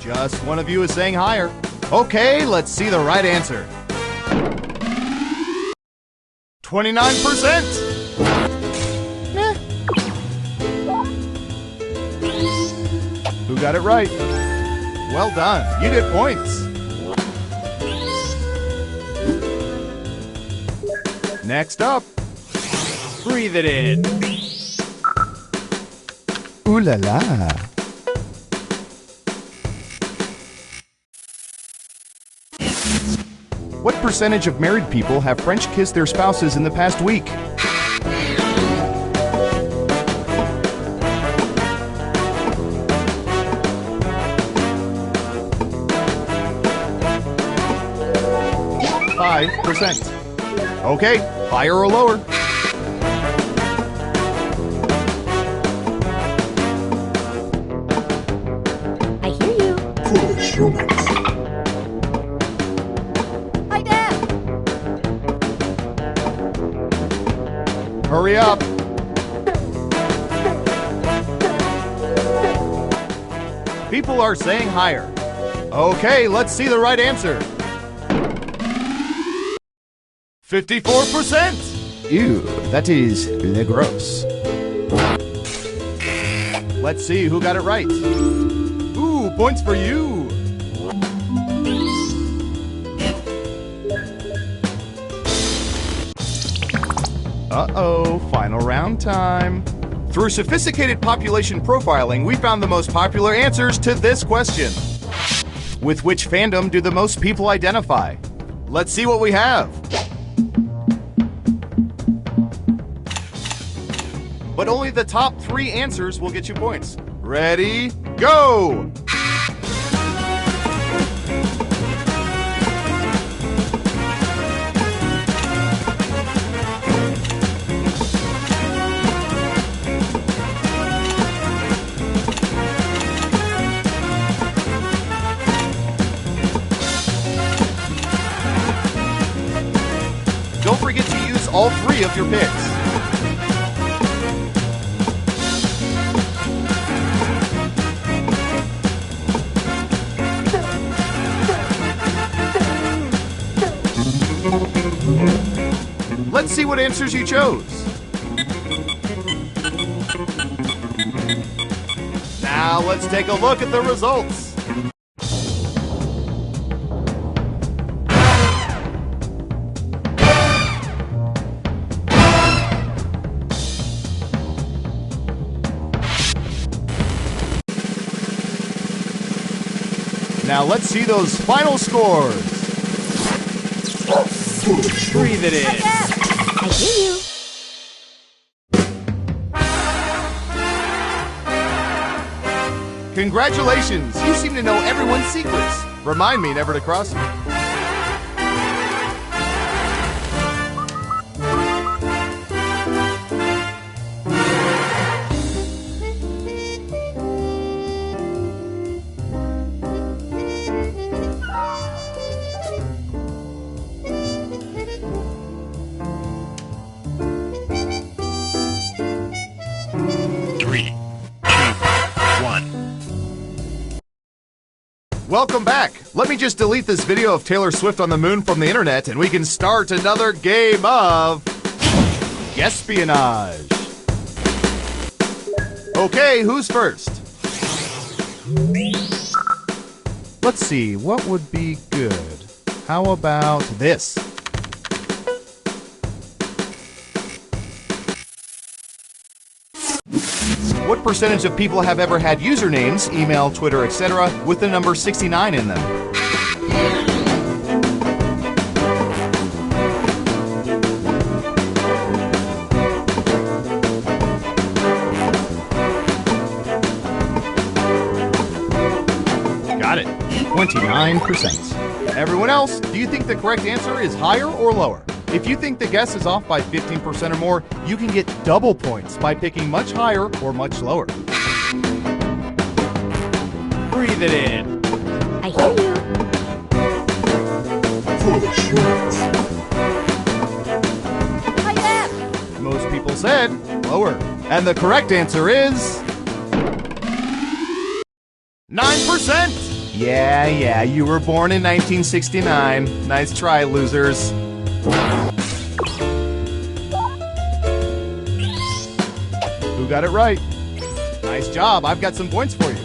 S10: Just one of you is saying higher. Okay, let's see the right answer. 29%. Who got it right? Well done. You get points. Next up.
S9: Breathe it in.
S10: Ooh la la. What percentage of married people have French kissed their spouses in the past week? %. Okay, higher or lower?
S4: I hear you.
S15: Foolish humans.
S4: Hi, Deb.
S10: Hurry up. People are saying higher. Okay, let's see the right answer. 54%. Ew, that is le gross. Let's see who got it right. Ooh, points for you. Uh-oh, final round time. Through sophisticated population profiling, we found the most popular answers to this question. With which fandom do the most people identify? Let's see what we have. But only the top 3 answers will get you points. Ready, go! 3 of your picks. Let's see what answers you chose. Now let's take a look at the results. Now let's see those final scores.
S9: Breathe it in.
S4: I hear you.
S10: Congratulations! You seem to know everyone's secrets. Remind me never to cross you. Welcome back. Let me just delete this video of Taylor Swift on the moon from the internet and we can start another game of Guespionage. Okay, who's first? Let's see, what would be good? How about this? What percentage of people have ever had usernames, email, Twitter, etc., with the number 69 in them? Got it. 29%. Everyone else, do you think the correct answer is higher or lower? If you think the guess is off by 15% or more, you can get double points by picking much higher or much lower.
S9: Breathe it in.
S4: I hear you.
S10: Most people said lower. And the correct answer is 9%! Yeah, you were born in 1969. Nice try, losers. Who got it right? Nice job, I've got some points for you.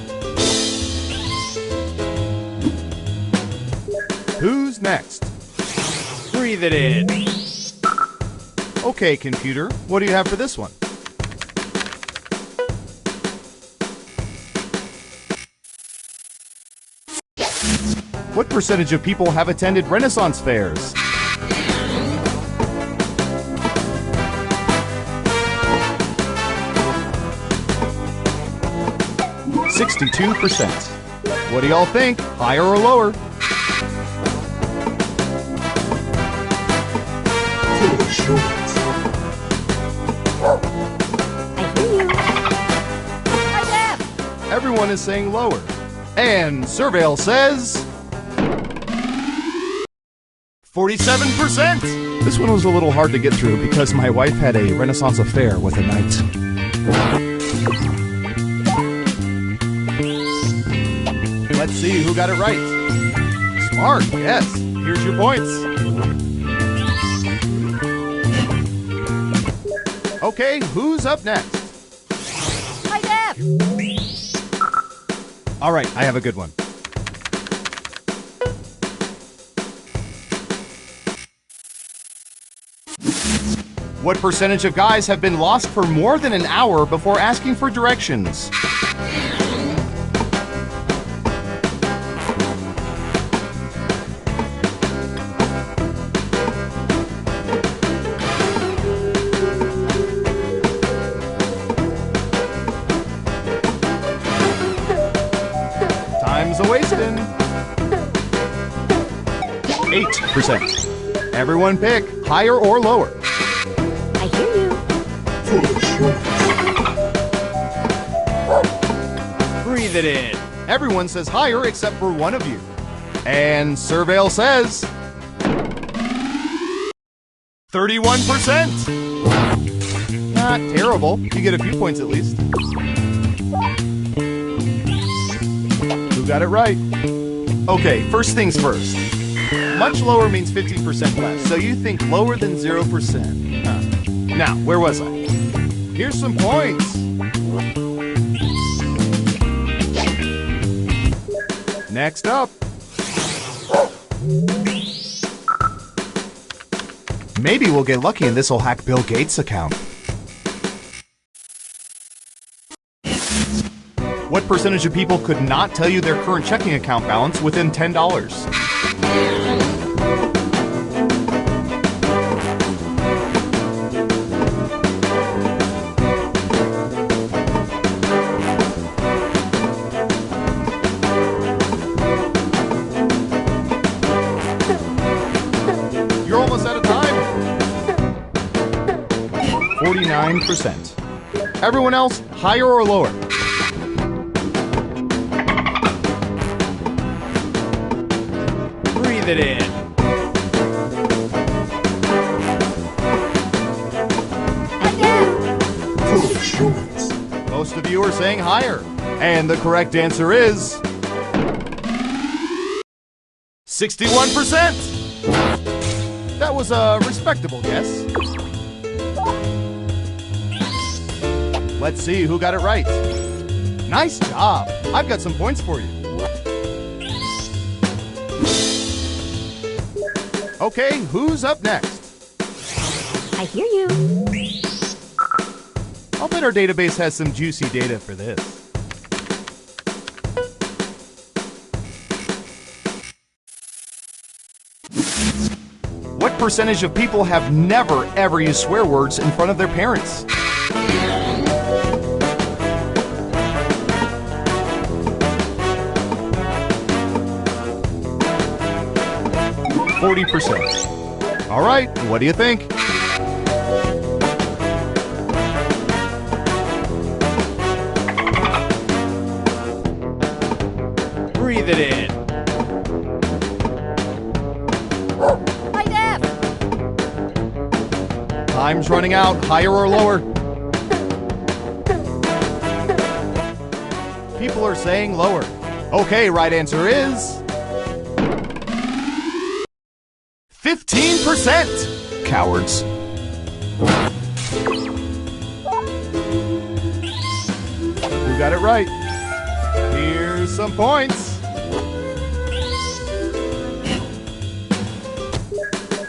S10: Who's next?
S9: Breathe it in.
S10: Okay, computer, what do you have for this one? What percentage of people have attended Renaissance fairs? 62%. What do y'all think? Higher or lower?
S4: I hear you. Hi, Dad.
S10: Everyone is saying lower. And Surveil says 47%. This one was a little hard to get through because my wife had a Renaissance affair with a knight. Let's see who got it right. Smart, yes. Here's your points. Okay, who's up next?
S4: Hi, Dad.
S10: All right, I have a good one. What percentage of guys have been lost for more than an hour before asking for directions? Time's a-wasting. 8%. Everyone pick higher or lower.
S4: I hear you.
S9: Breathe it in.
S10: Everyone says higher except for one of you. And Surveil says 31%. Not terrible. You get a few points at least. Who got it right? Okay, first things first. Much lower means 15% less, so you think lower than 0%. Now, where was I? Here's some points. Next up. Maybe we'll get lucky and this'll hack Bill Gates' account. What percentage of people could not tell you their current checking account balance within $10? You're almost out of time. 49%. Everyone else, higher or lower? Breathe it in. Most of you are saying higher. And the correct answer is 61%. That was a respectable guess. Let's see who got it right. Nice job. I've got some points for you. Okay, who's up next?
S17: I hear you.
S10: I'll bet our database has some juicy data for this. What percentage of people have never, ever used swear words in front of their parents? %. All right, what do you think? Breathe it in.
S17: Hi, Dad.
S10: Time's running out. Higher or lower? People are saying lower. Okay, right answer is 15%! Cowards. Who got it right? Here's some points.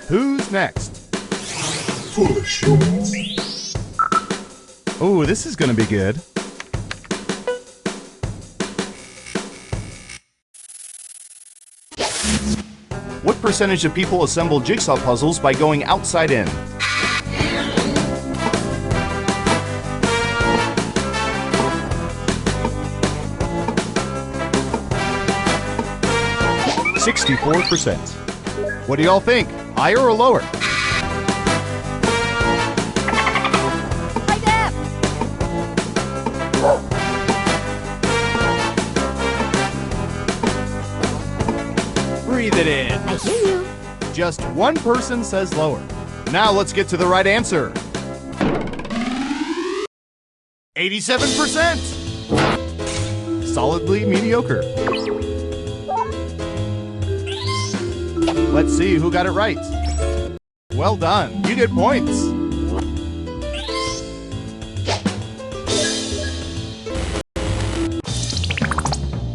S10: Who's next?
S15: Foolish humans.
S10: Ooh, this is gonna be good. What percentage of people assemble jigsaw puzzles by going outside in? %. What do y'all think? Higher or lower?
S17: Hi, Dad.
S10: Breathe it in.
S17: I hear you.
S10: Just one person says lower. Now let's get to the right answer. 87%. Solidly mediocre. Let's see who got it right. Well done. You get points.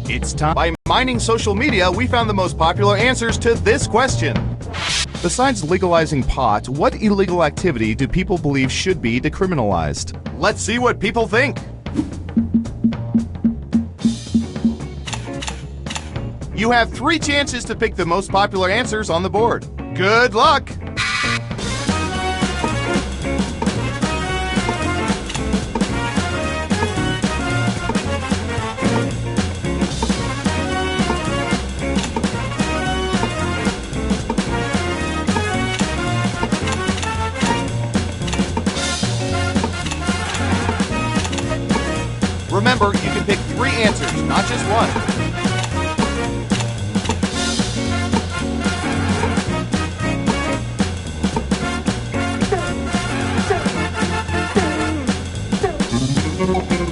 S10: It's time. By mining social media, we found the most popular answers to this question. Besides legalizing pot, what illegal activity do people believe should be decriminalized? Let's see what people think. You have 3 chances to pick the most popular answers on the board. Good luck! Remember, you can pick 3 answers, not just one.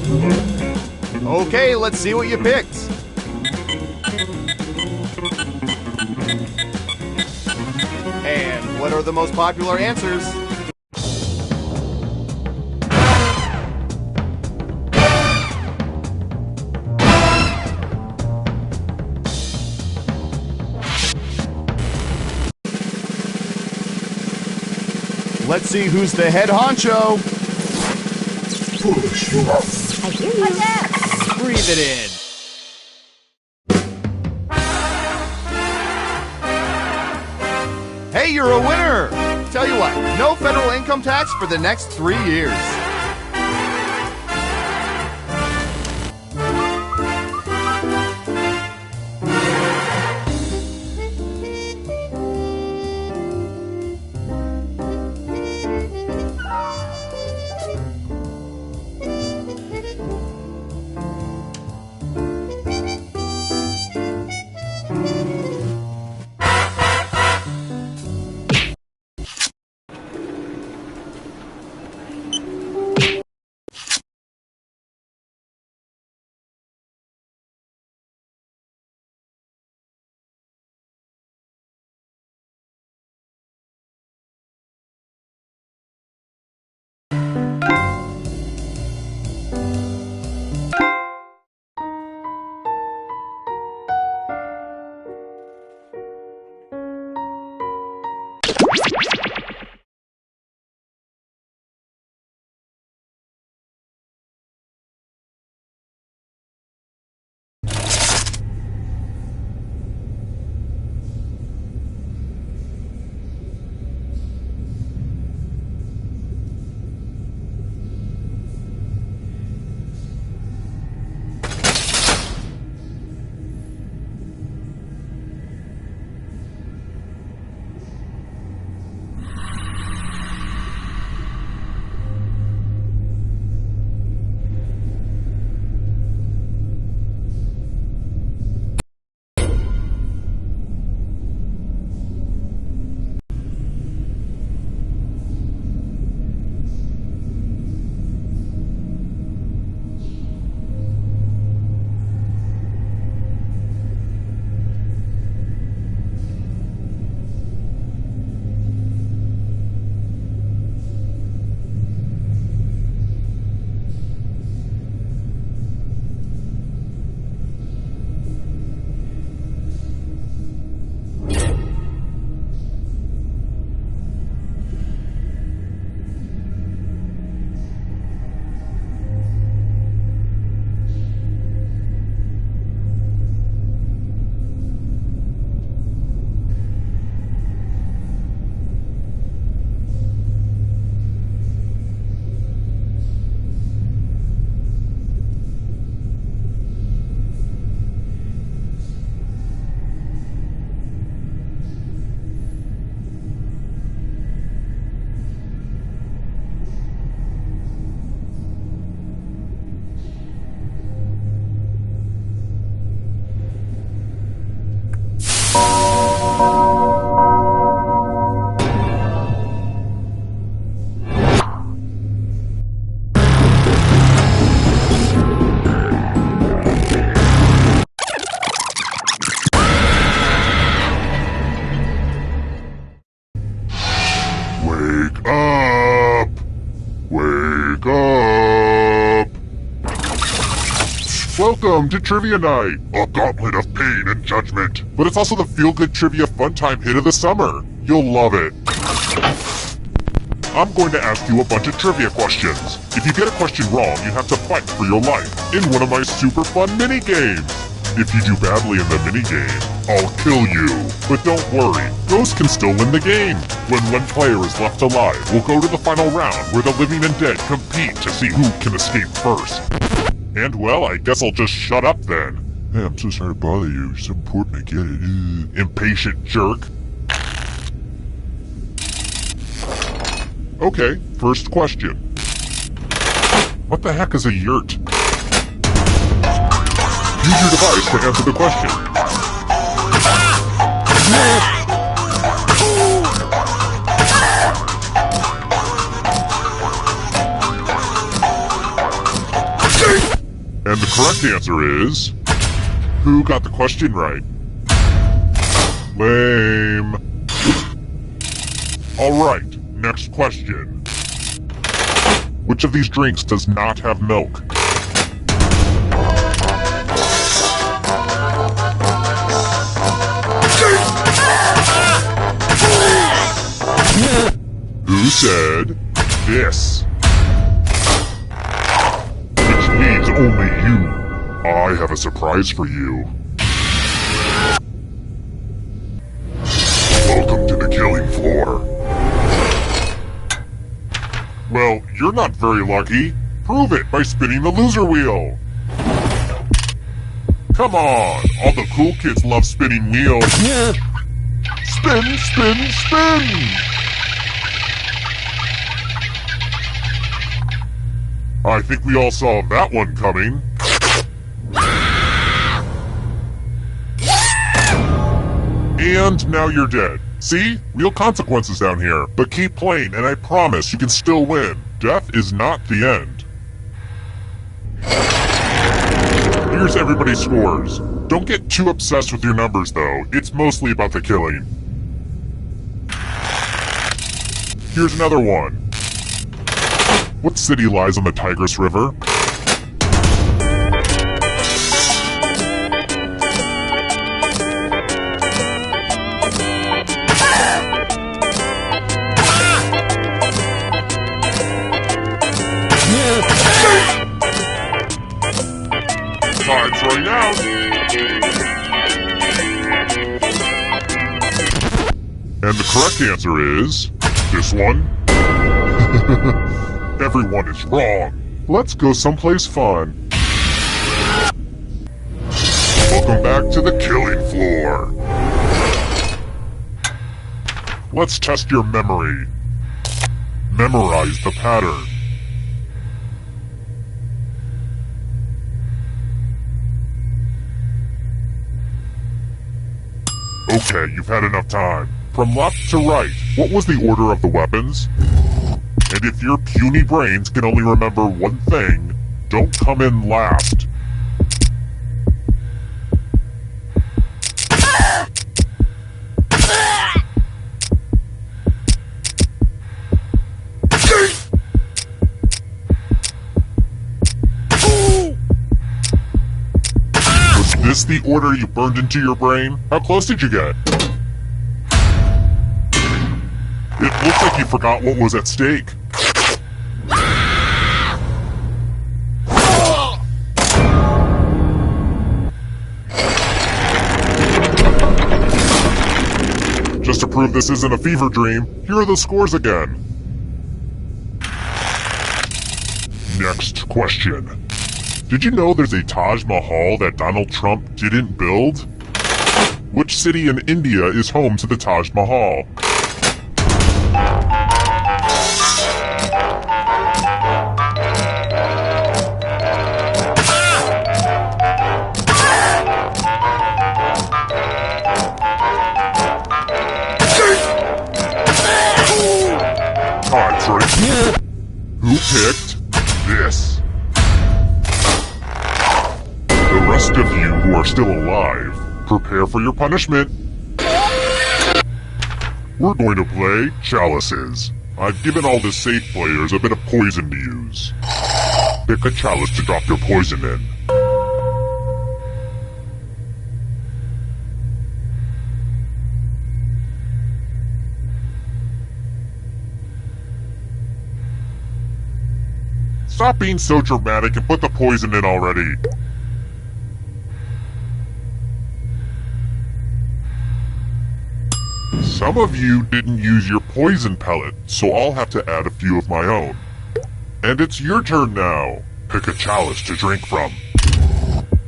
S10: Okay, let's see what you picked. And what are the most popular answers? Let's see who's the head honcho.
S17: I hear you.
S9: Breathe it in.
S10: Hey, you're a winner! Tell you what, no federal income tax for the next 3 years.
S18: Welcome to Trivia Night, a gauntlet of pain and judgment. But it's also the feel-good trivia fun time hit of the summer. You'll love it. I'm going to ask you a bunch of trivia questions. If you get a question wrong, you have to fight for your life in one of my super fun mini-games. If you do badly in the mini-game, I'll kill you. But don't worry, ghosts can still win the game. When one player is left alive, we'll go to the final round where the living and dead compete to see who can escape first. And well, I guess I'll just shut up then. Hey, I'm so sorry to bother you. It's important, I get it. Impatient jerk. Okay, first question. What the heck is a yurt? Use your device to answer the question. And the correct answer is... Who got the question right? Lame. Alright, next question. Which of these drinks does not have milk? Who said this? Which means only you. I have a surprise for you. Welcome to the killing floor. Well, you're not very lucky. Prove it by spinning the loser wheel. Come on, all the cool kids love spinning wheels. Spin, spin, spin! I think we all saw that one coming. And now you're dead. See? Real consequences down here. But keep playing, and I promise you can still win. Death is not the end. Here's everybody's scores. Don't get too obsessed with your numbers, though. It's mostly about the killing. Here's another one. What city lies on the Tigris River? Time's running out. And the correct answer is... this one? Everyone is wrong. Let's go someplace fun. Welcome back to the killing floor. Let's test your memory. Memorize the pattern. Okay, you've had enough time. From left to right, what was the order of the weapons? And if your puny brains can only remember one thing, don't come in last. Was this the order you burned into your brain? How close did you get? It looks like you forgot what was at stake. Just to prove this isn't a fever dream, here are the scores again. Next question. Did you know there's a Taj Mahal that Donald Trump didn't build? Which city in India is home to the Taj Mahal? Who picked this? The rest of you who are still alive, prepare for your punishment. We're going to play Chalices. I've given all the safe players a bit of poison to use. Pick a chalice to drop your poison in. Stop being so dramatic and put the poison in already. Some of you didn't use your poison pellet, so I'll have to add a few of my own. And it's your turn now. Pick a chalice to drink from.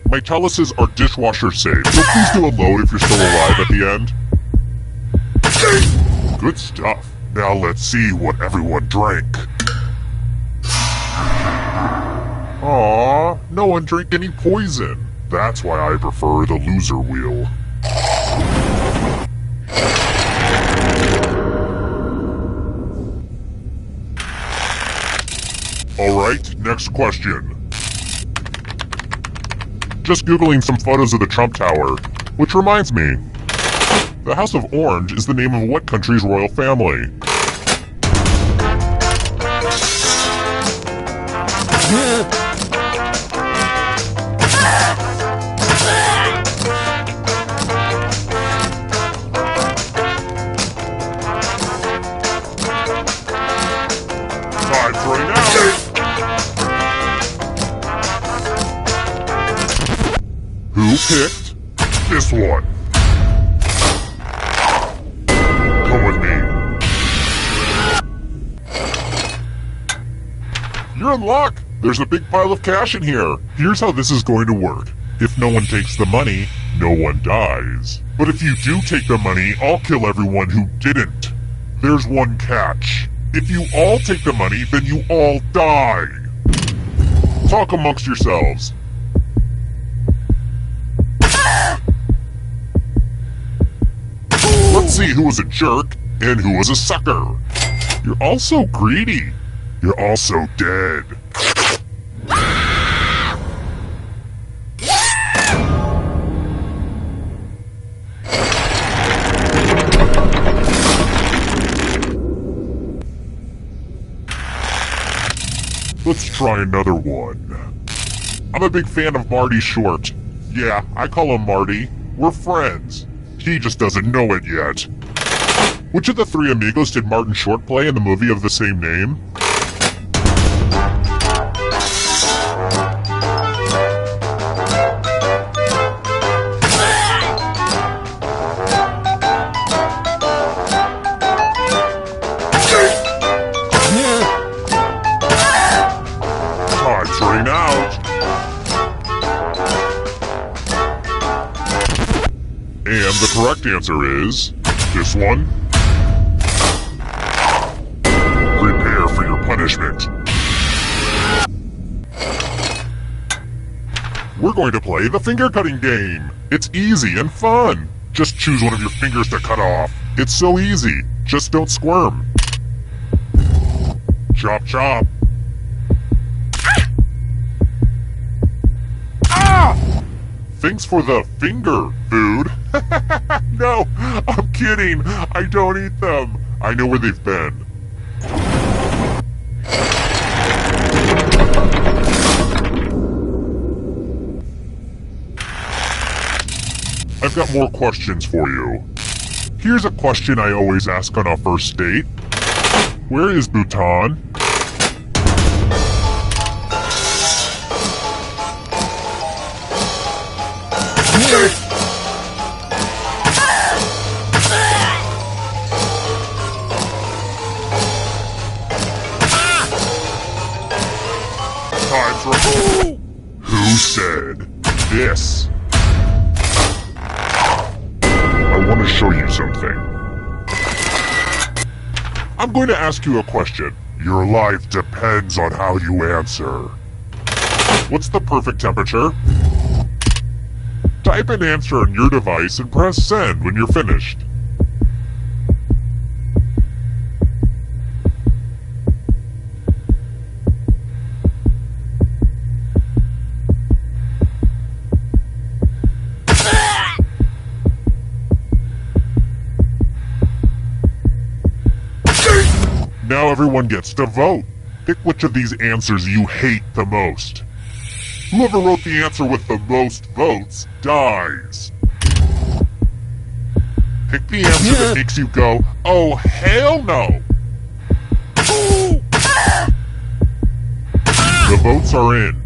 S18: My chalices are dishwasher safe, so please do a load if you're still alive at the end. Good stuff. Now let's see what everyone drank. Aww, no one drank any poison. That's why I prefer the loser wheel. Alright, next question. Just Googling some photos of the Trump Tower. Which reminds me, the House of Orange is the name of what country's royal family? Time's running out! Who picked this one? Come with me. You're in luck! There's a big pile of cash in here. Here's how this is going to work. If no one takes the money, no one dies. But if you do take the money, I'll kill everyone who didn't. There's one catch. If you all take the money, then you all die. Talk amongst yourselves. Let's see who was a jerk and who was a sucker. You're all so greedy. You're all so dead. Let's try another one. I'm a big fan of Marty Short. Yeah, I call him Marty. We're friends. He just doesn't know it yet. Which of the three amigos did Martin Short play in the movie of the same name? Time's running out. And the correct answer is this one. Prepare for your punishment. We're going to play the finger cutting game. It's easy and fun. Just choose one of your fingers to cut off. It's so easy. Just don't squirm. Chop chop. Ah! Thanks for the finger food. No, I'm kidding. I don't eat them. I know where they've been. I've got more questions for you. Here's a question I always ask on a first date. Where is Bhutan? Time's right. Who said this? I want to show you something. I'm going to ask you a question. Your life depends on how you answer. What's the perfect temperature? Type an answer on your device and press send when you're finished. Now everyone gets to vote. Pick which of these answers you hate the most. Whoever wrote the answer with the most votes dies. Pick the answer that makes you go, oh hell no! The votes are in.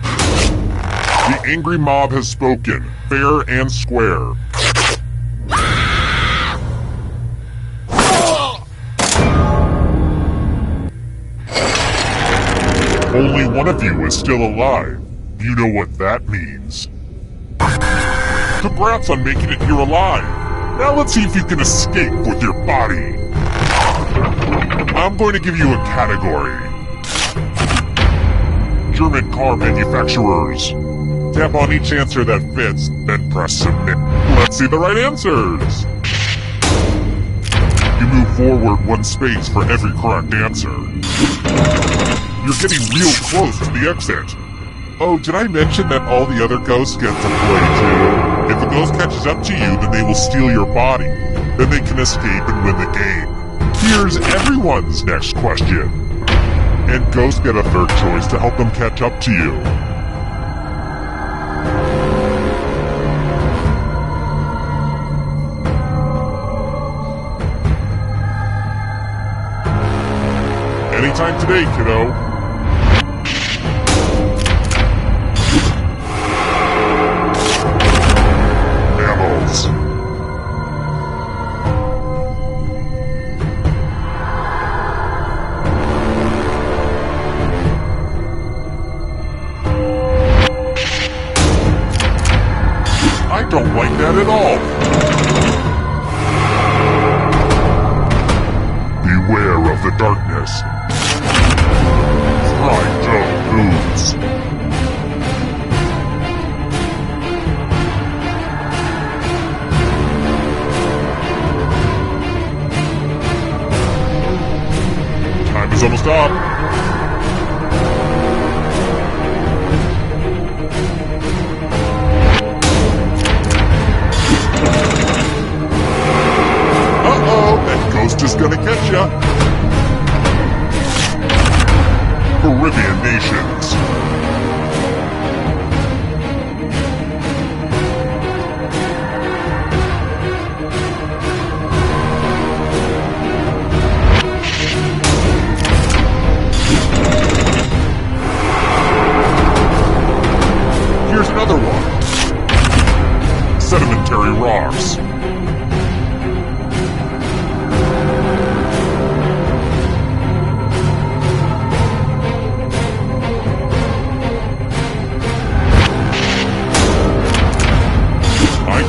S18: The angry mob has spoken, fair and square. Only one of you is still alive. You know what that means. Congrats on making it here alive. Now let's see if you can escape with your body. I'm going to give you a category. German car manufacturers. Tap on each answer that fits, then press submit. Let's see the right answers. You move forward one space for every correct answer. You're getting real close to the exit. Oh, did I mention that all the other ghosts get to play too? If a ghost catches up to you, then they will steal your body. Then they can escape and win the game. Here's everyone's next question. And ghosts get a third choice to help them catch up to you. Anytime today, kiddo. Mammals. I don't like that at all. Beware of the darkness. Try don't lose. Time is almost up. Uh-oh, that ghost is gonna catch ya. Caribbean nations. Here's another one. Sedimentary rocks.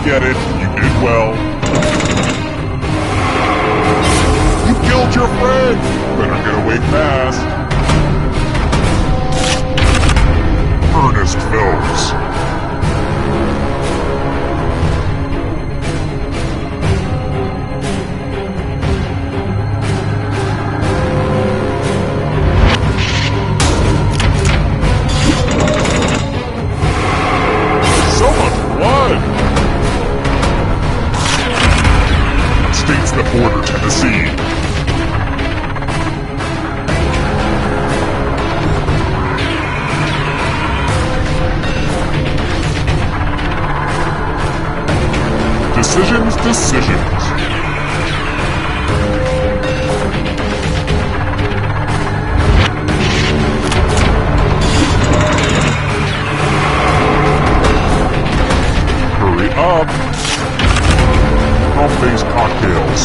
S18: Get it, you did well. You killed your friend! Better get away fast. Ernest Films. So much blood! States that border Tennessee. Decisions. Hurry up. Rum-based cocktails.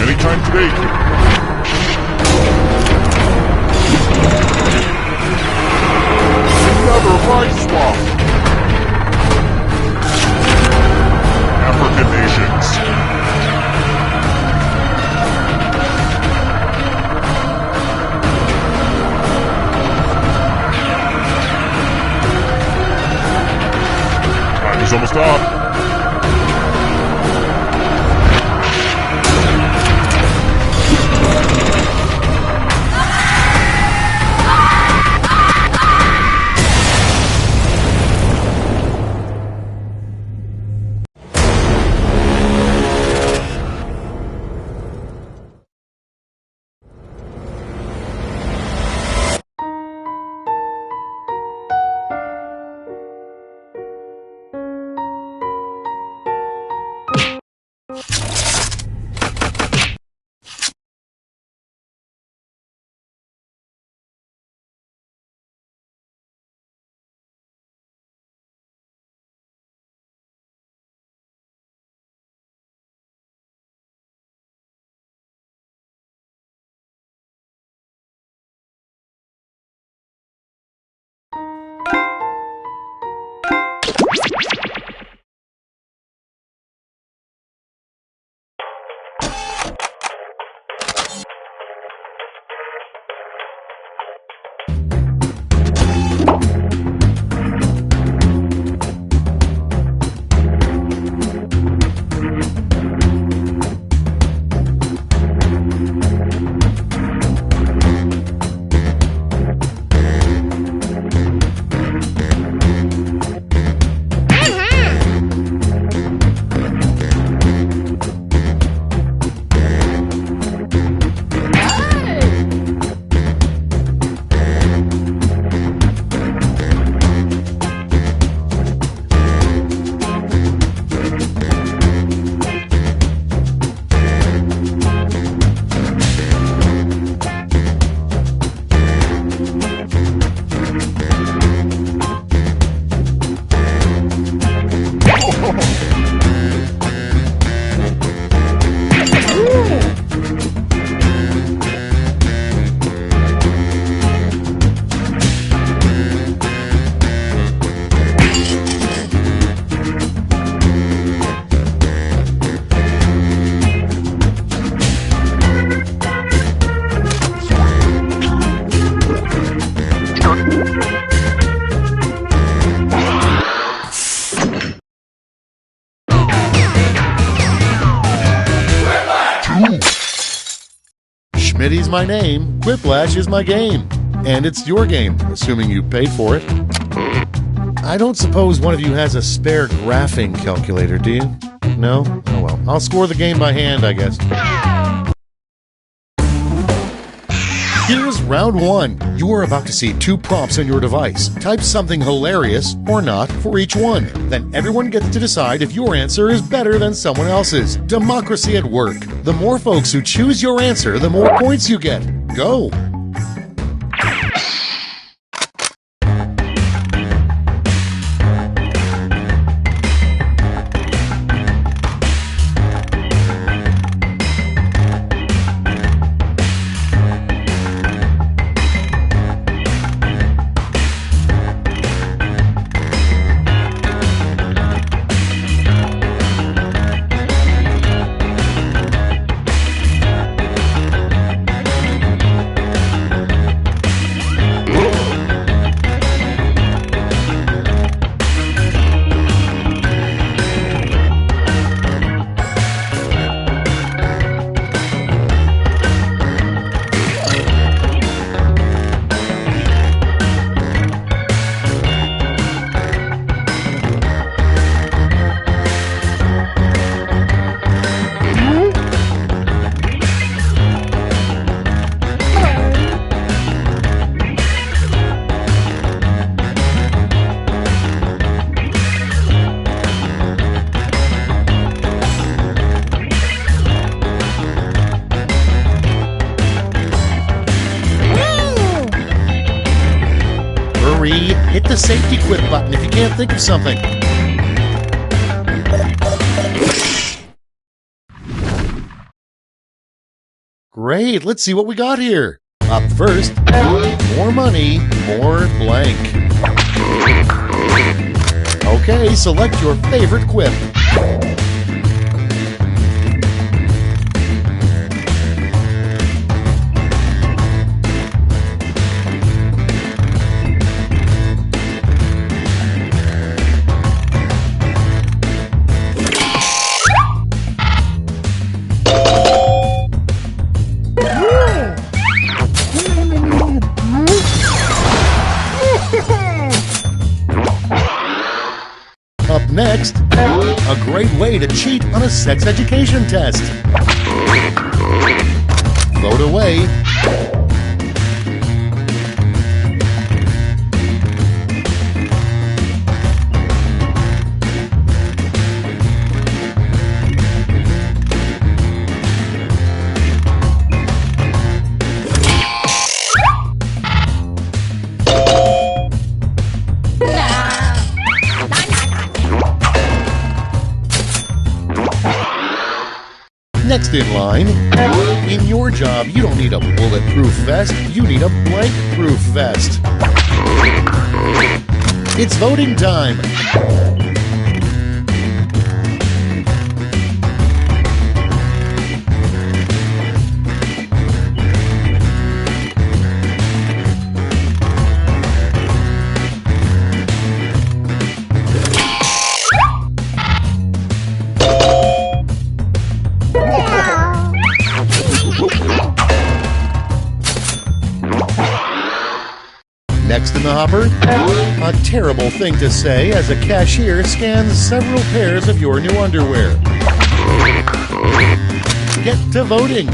S18: Anytime today, kid. Another rice swap. African nations. It's almost up.
S19: Smitty's my name, Quiplash is my game. And it's your game, assuming you paid for it. I don't suppose one of you has a spare graphing calculator, do you? No? Oh well. I'll score the game by hand, I guess. Here's round one. You are about to see 2 prompts on your device. Type something hilarious, or not, for each one. Then everyone gets to decide if your answer is better than someone else's. Democracy at work. The more folks who choose your answer, the more points you get. Go! Hit the safety quit button if you can't think of something. Great, let's see what we got here. Up first, more money, more blank. Okay, select your favorite quip. Up next, a great way to cheat on a sex education test. Vote away. Next in line, in your job, you don't need a bulletproof vest, you need a blank-proof vest. It's voting time. Next in the hopper, a terrible thing to say as a cashier scans several pairs of your new underwear. Get to voting.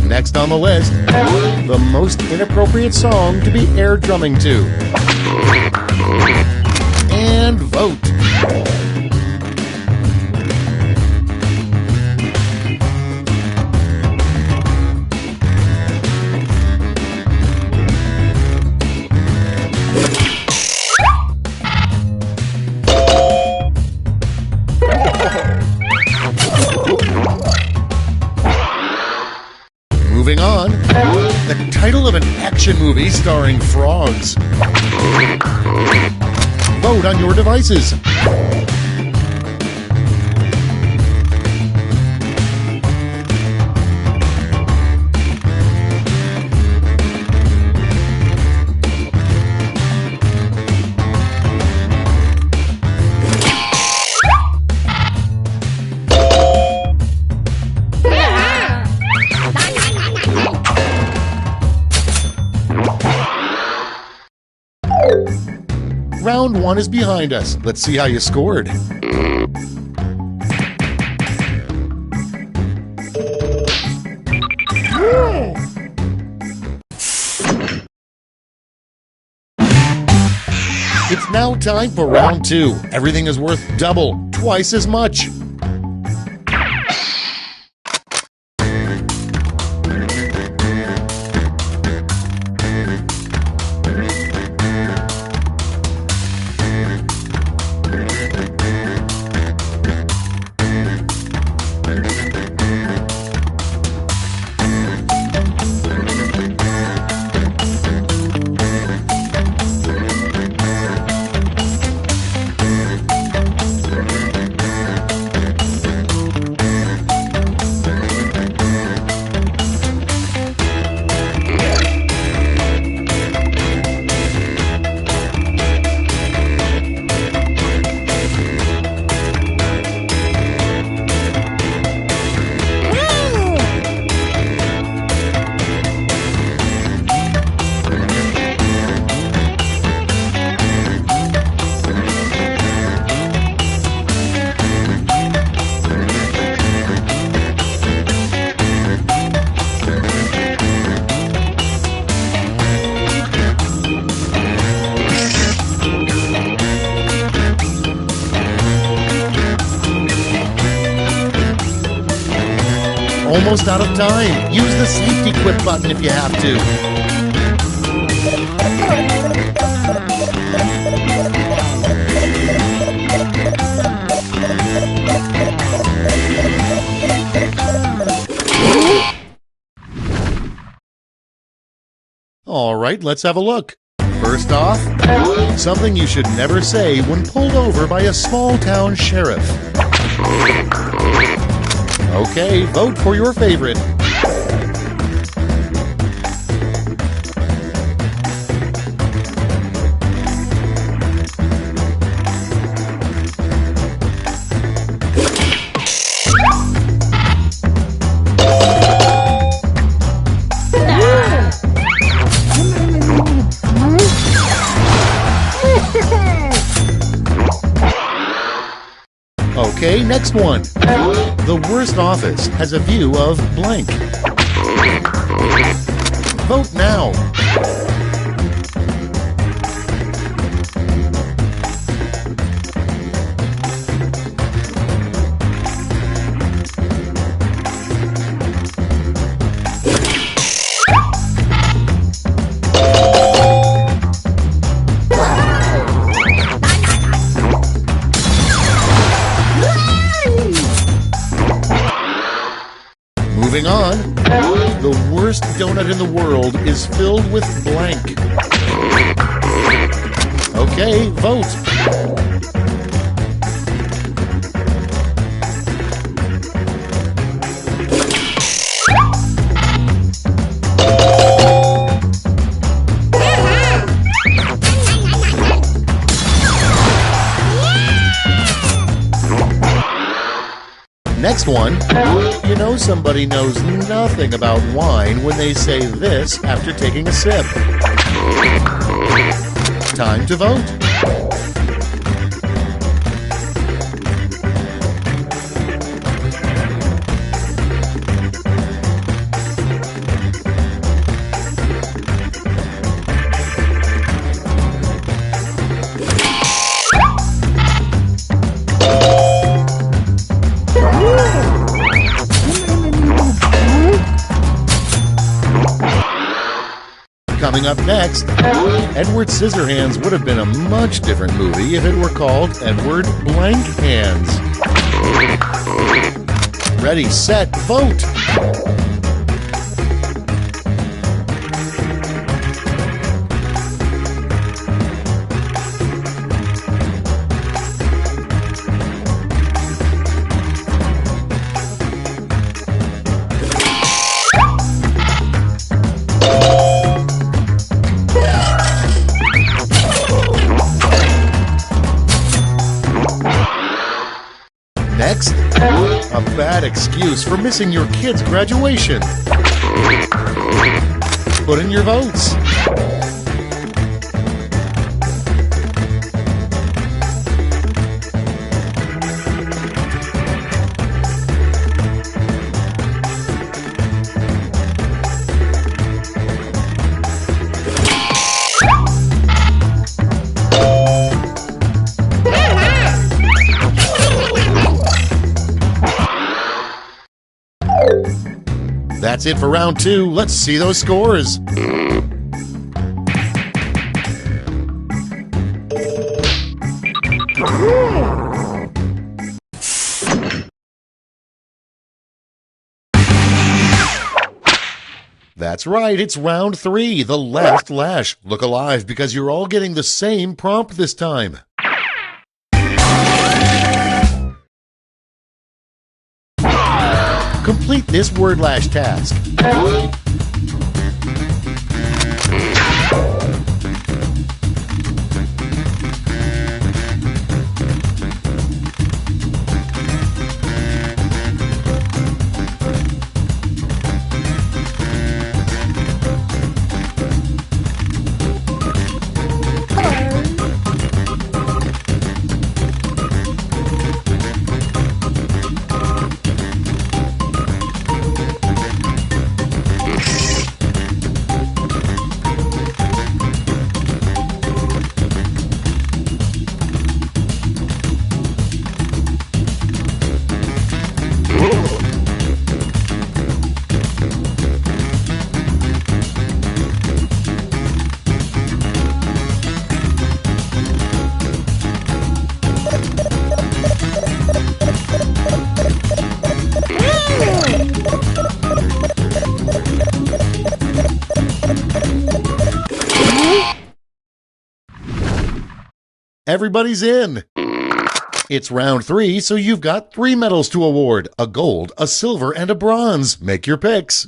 S19: Next on the list, the most inappropriate song to be air drumming to. And vote. Moving on. The title of an action movie starring frogs. Vote on your devices. Round 1 is behind us. Let's see how you scored. It's now time for round 2. Everything is worth double, twice as much. Almost out of time. Use the safety quit button if you have to. All right, let's have a look. First off, something you should never say when pulled over by a small-town sheriff. Okay, vote for your favorite. Okay, next one. The worst office has a view of blank. Vote now. Moving on, the worst donut in the world is filled with blank. Okay, vote. Next one. You know somebody knows nothing about wine when they say this after taking a sip. Time to vote. Coming up next, Edward Scissorhands would have been a much different movie if it were called Edward Blank Hands. Ready, set, vote! for missing your kid's graduation. Put in your votes. That's it for round 2. Let's see those scores. That's right, it's round 3, the last lash. Look alive because you're all getting the same prompt this time. Complete this word lash task. Everybody's in. It's round 3, so you've got 3 medals to award. A gold, a silver, and a bronze. Make your picks.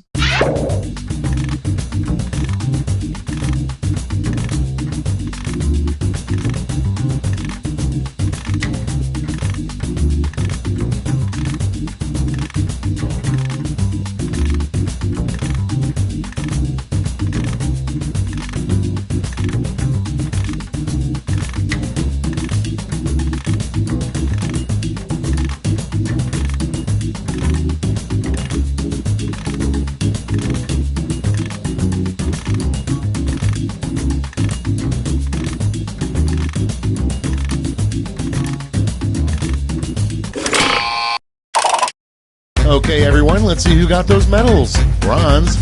S19: Okay, everyone, let's see who got those medals. Bronze.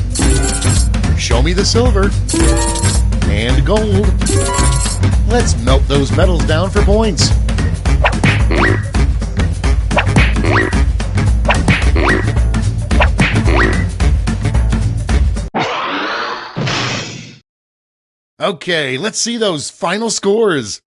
S19: Show me the silver. And gold. Let's melt those medals down for points. Okay, let's see those final scores.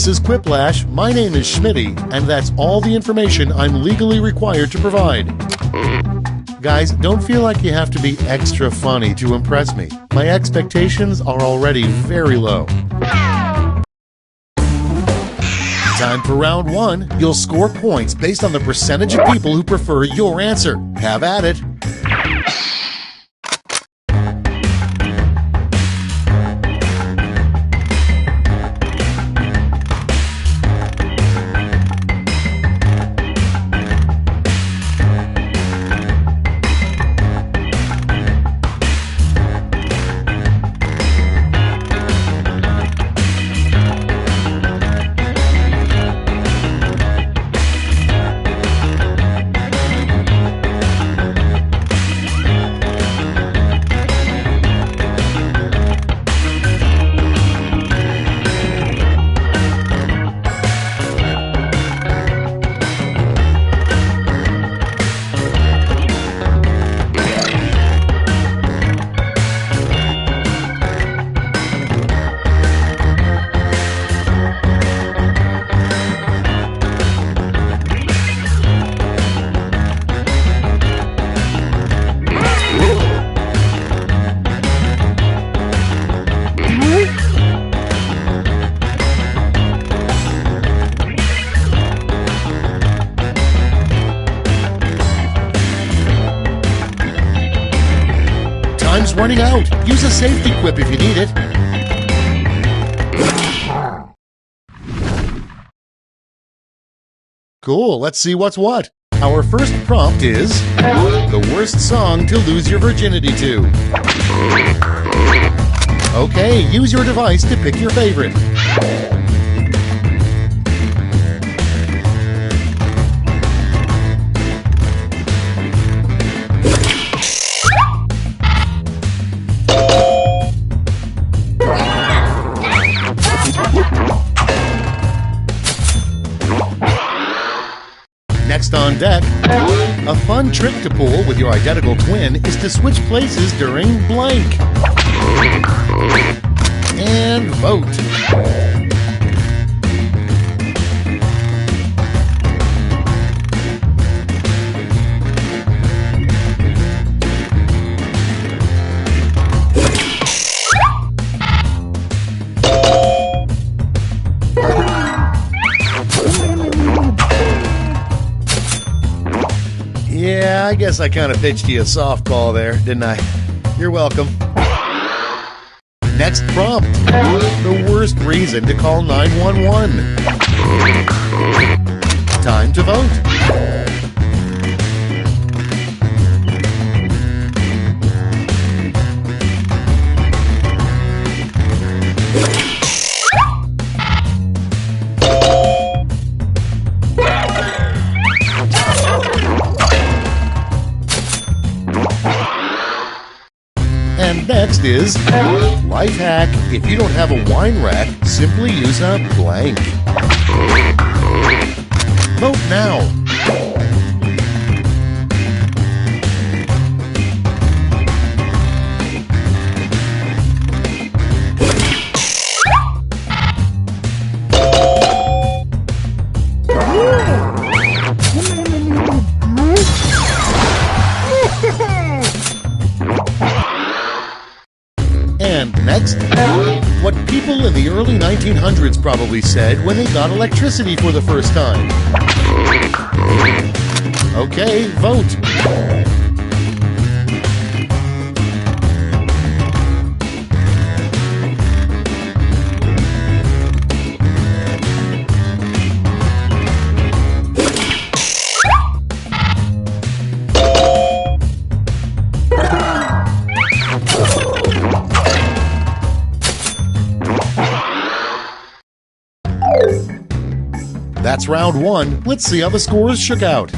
S19: This is Quiplash, my name is Schmitty, and that's all the information I'm legally required to provide. Guys, don't feel like you have to be extra funny to impress me. My expectations are already very low. Time for round one. You'll score points based on the percentage of people who prefer your answer. Have at it. Time's running out. Use a safety quip if you need it. Cool, let's see what's what. Our first prompt is the worst song to lose your virginity to. Okay, use your device to pick your favorite. Next on deck, a fun trick to pull with your identical twin is to switch places during blank. And vote. Yeah, I guess I kind of pitched you a softball there, didn't I? You're welcome. Next prompt. The worst reason to call 911. Time to vote. And next is life hack. If you don't have a wine rack, simply use a blank. Vote now. And next, what people in the early 1900s probably said when they got electricity for the first time. Okay, vote. That's round one. Let's see how the scores shook out.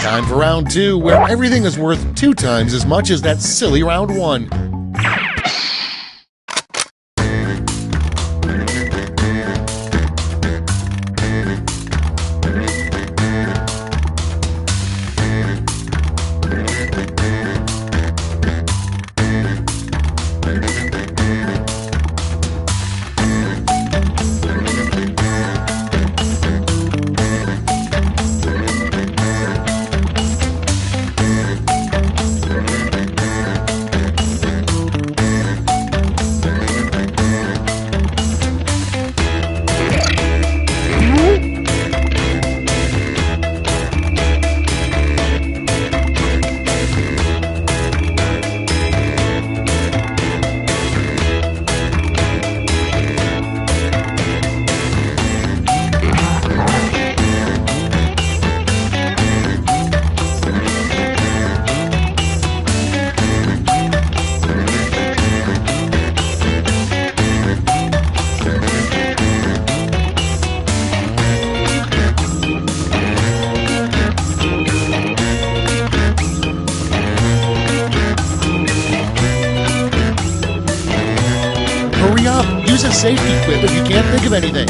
S19: Time for round two, where everything is worth 2 times as much as that silly round one. a safety quip if you can't think of anything.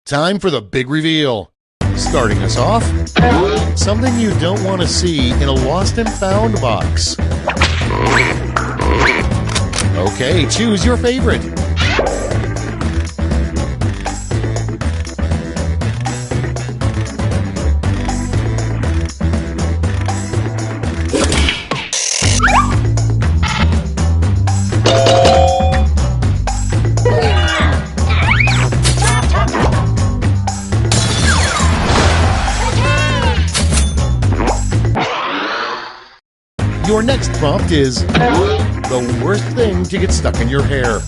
S19: Time for the big reveal. Starting us off, something you don't want to see in a lost and found box. Okay, choose your favorite. Your next prompt is the worst thing to get stuck in your hair.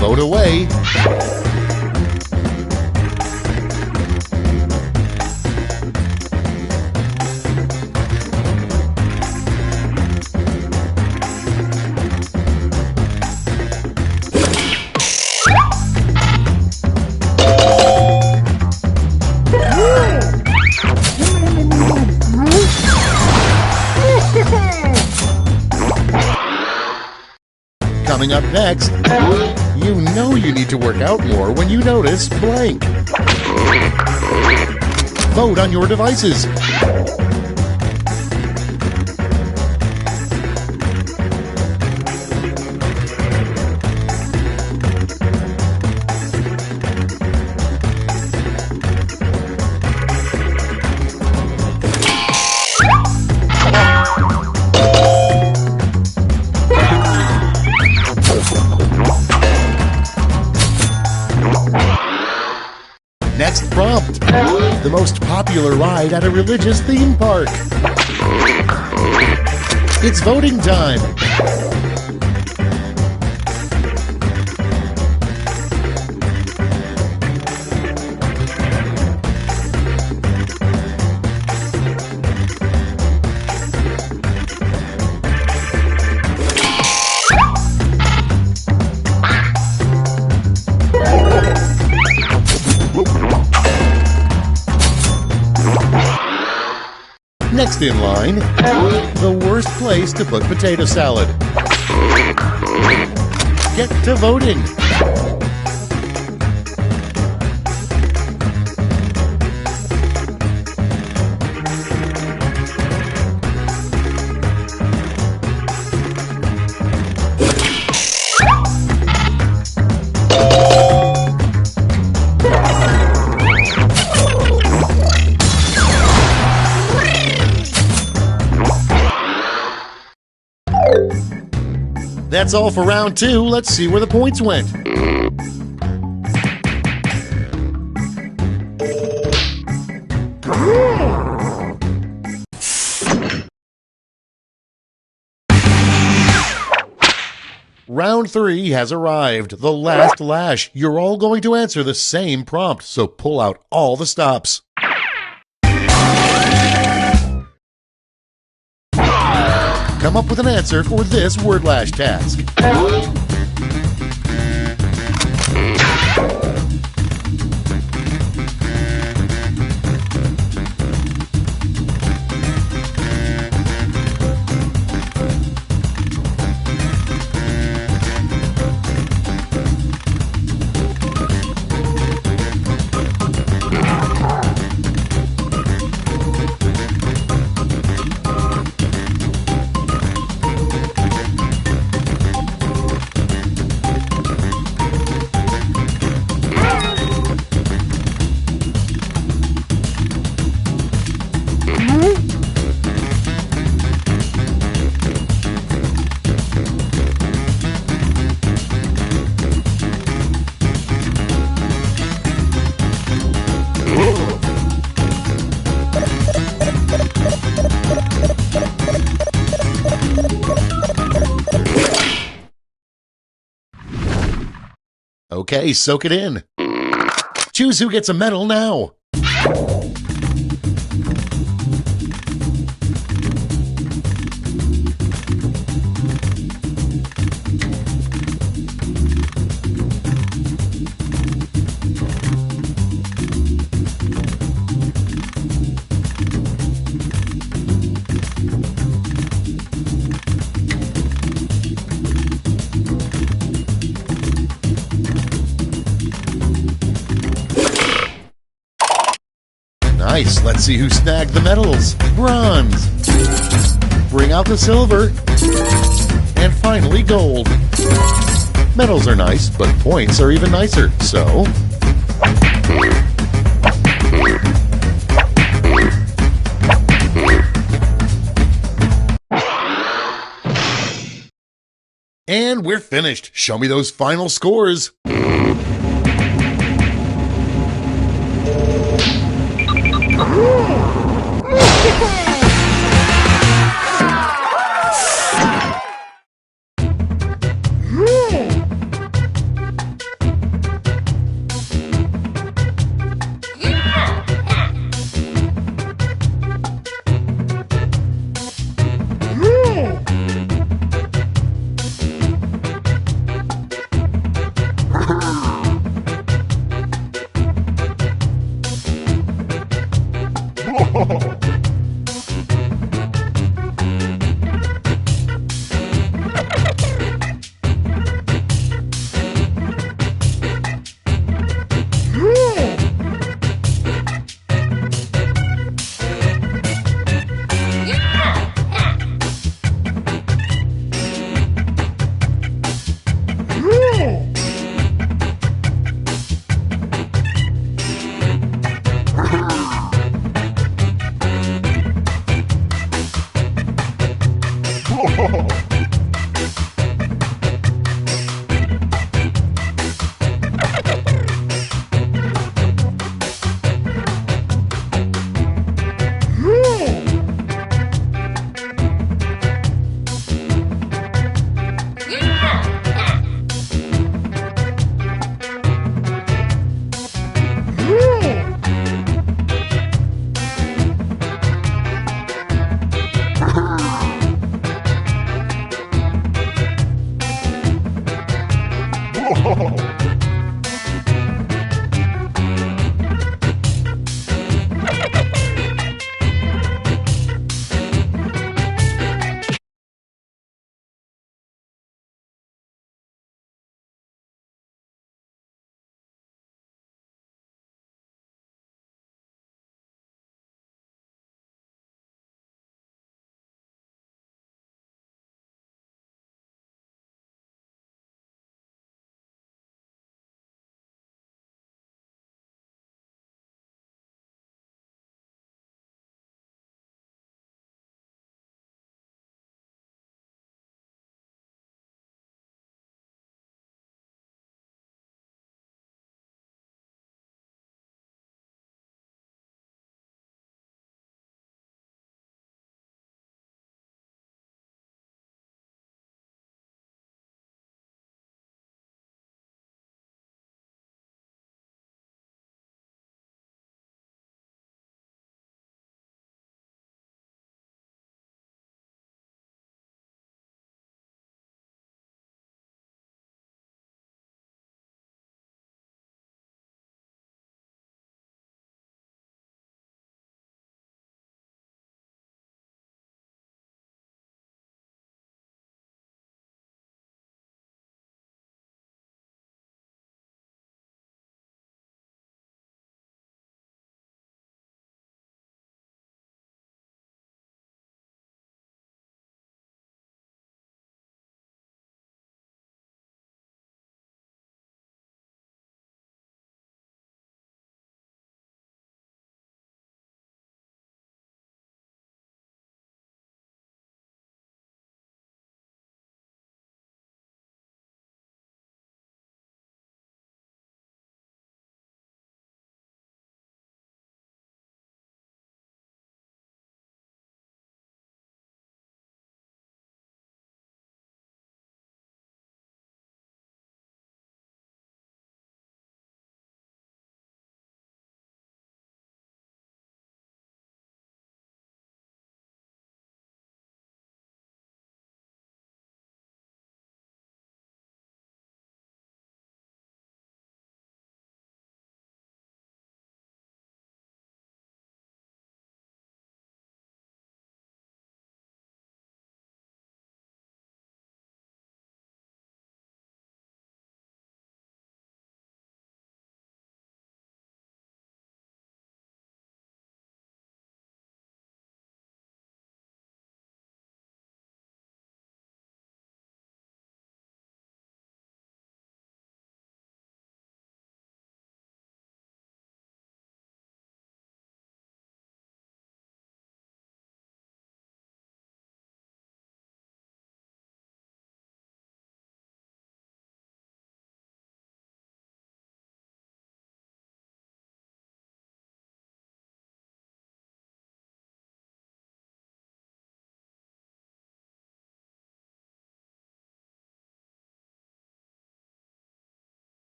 S19: Vote away. Coming up next, you know you need to work out more when you notice blank. Vote on your devices. Next prompt, the most popular ride at a religious theme park. It's voting time. Next in line, the worst place to put potato salad. Get to voting. That's all for round 2. Let's see where the points went. Round 3 has arrived. The last lash. You're all going to answer the same prompt, so pull out all the stops. Come up with an answer for this word lash task. Okay, soak it in. Choose who gets a medal now. Let's see who snagged the medals. Bronze. Bring out the silver. And finally, gold. Medals are nice, but points are even nicer. So... And we're finished. Show me those final scores.
S18: Oh.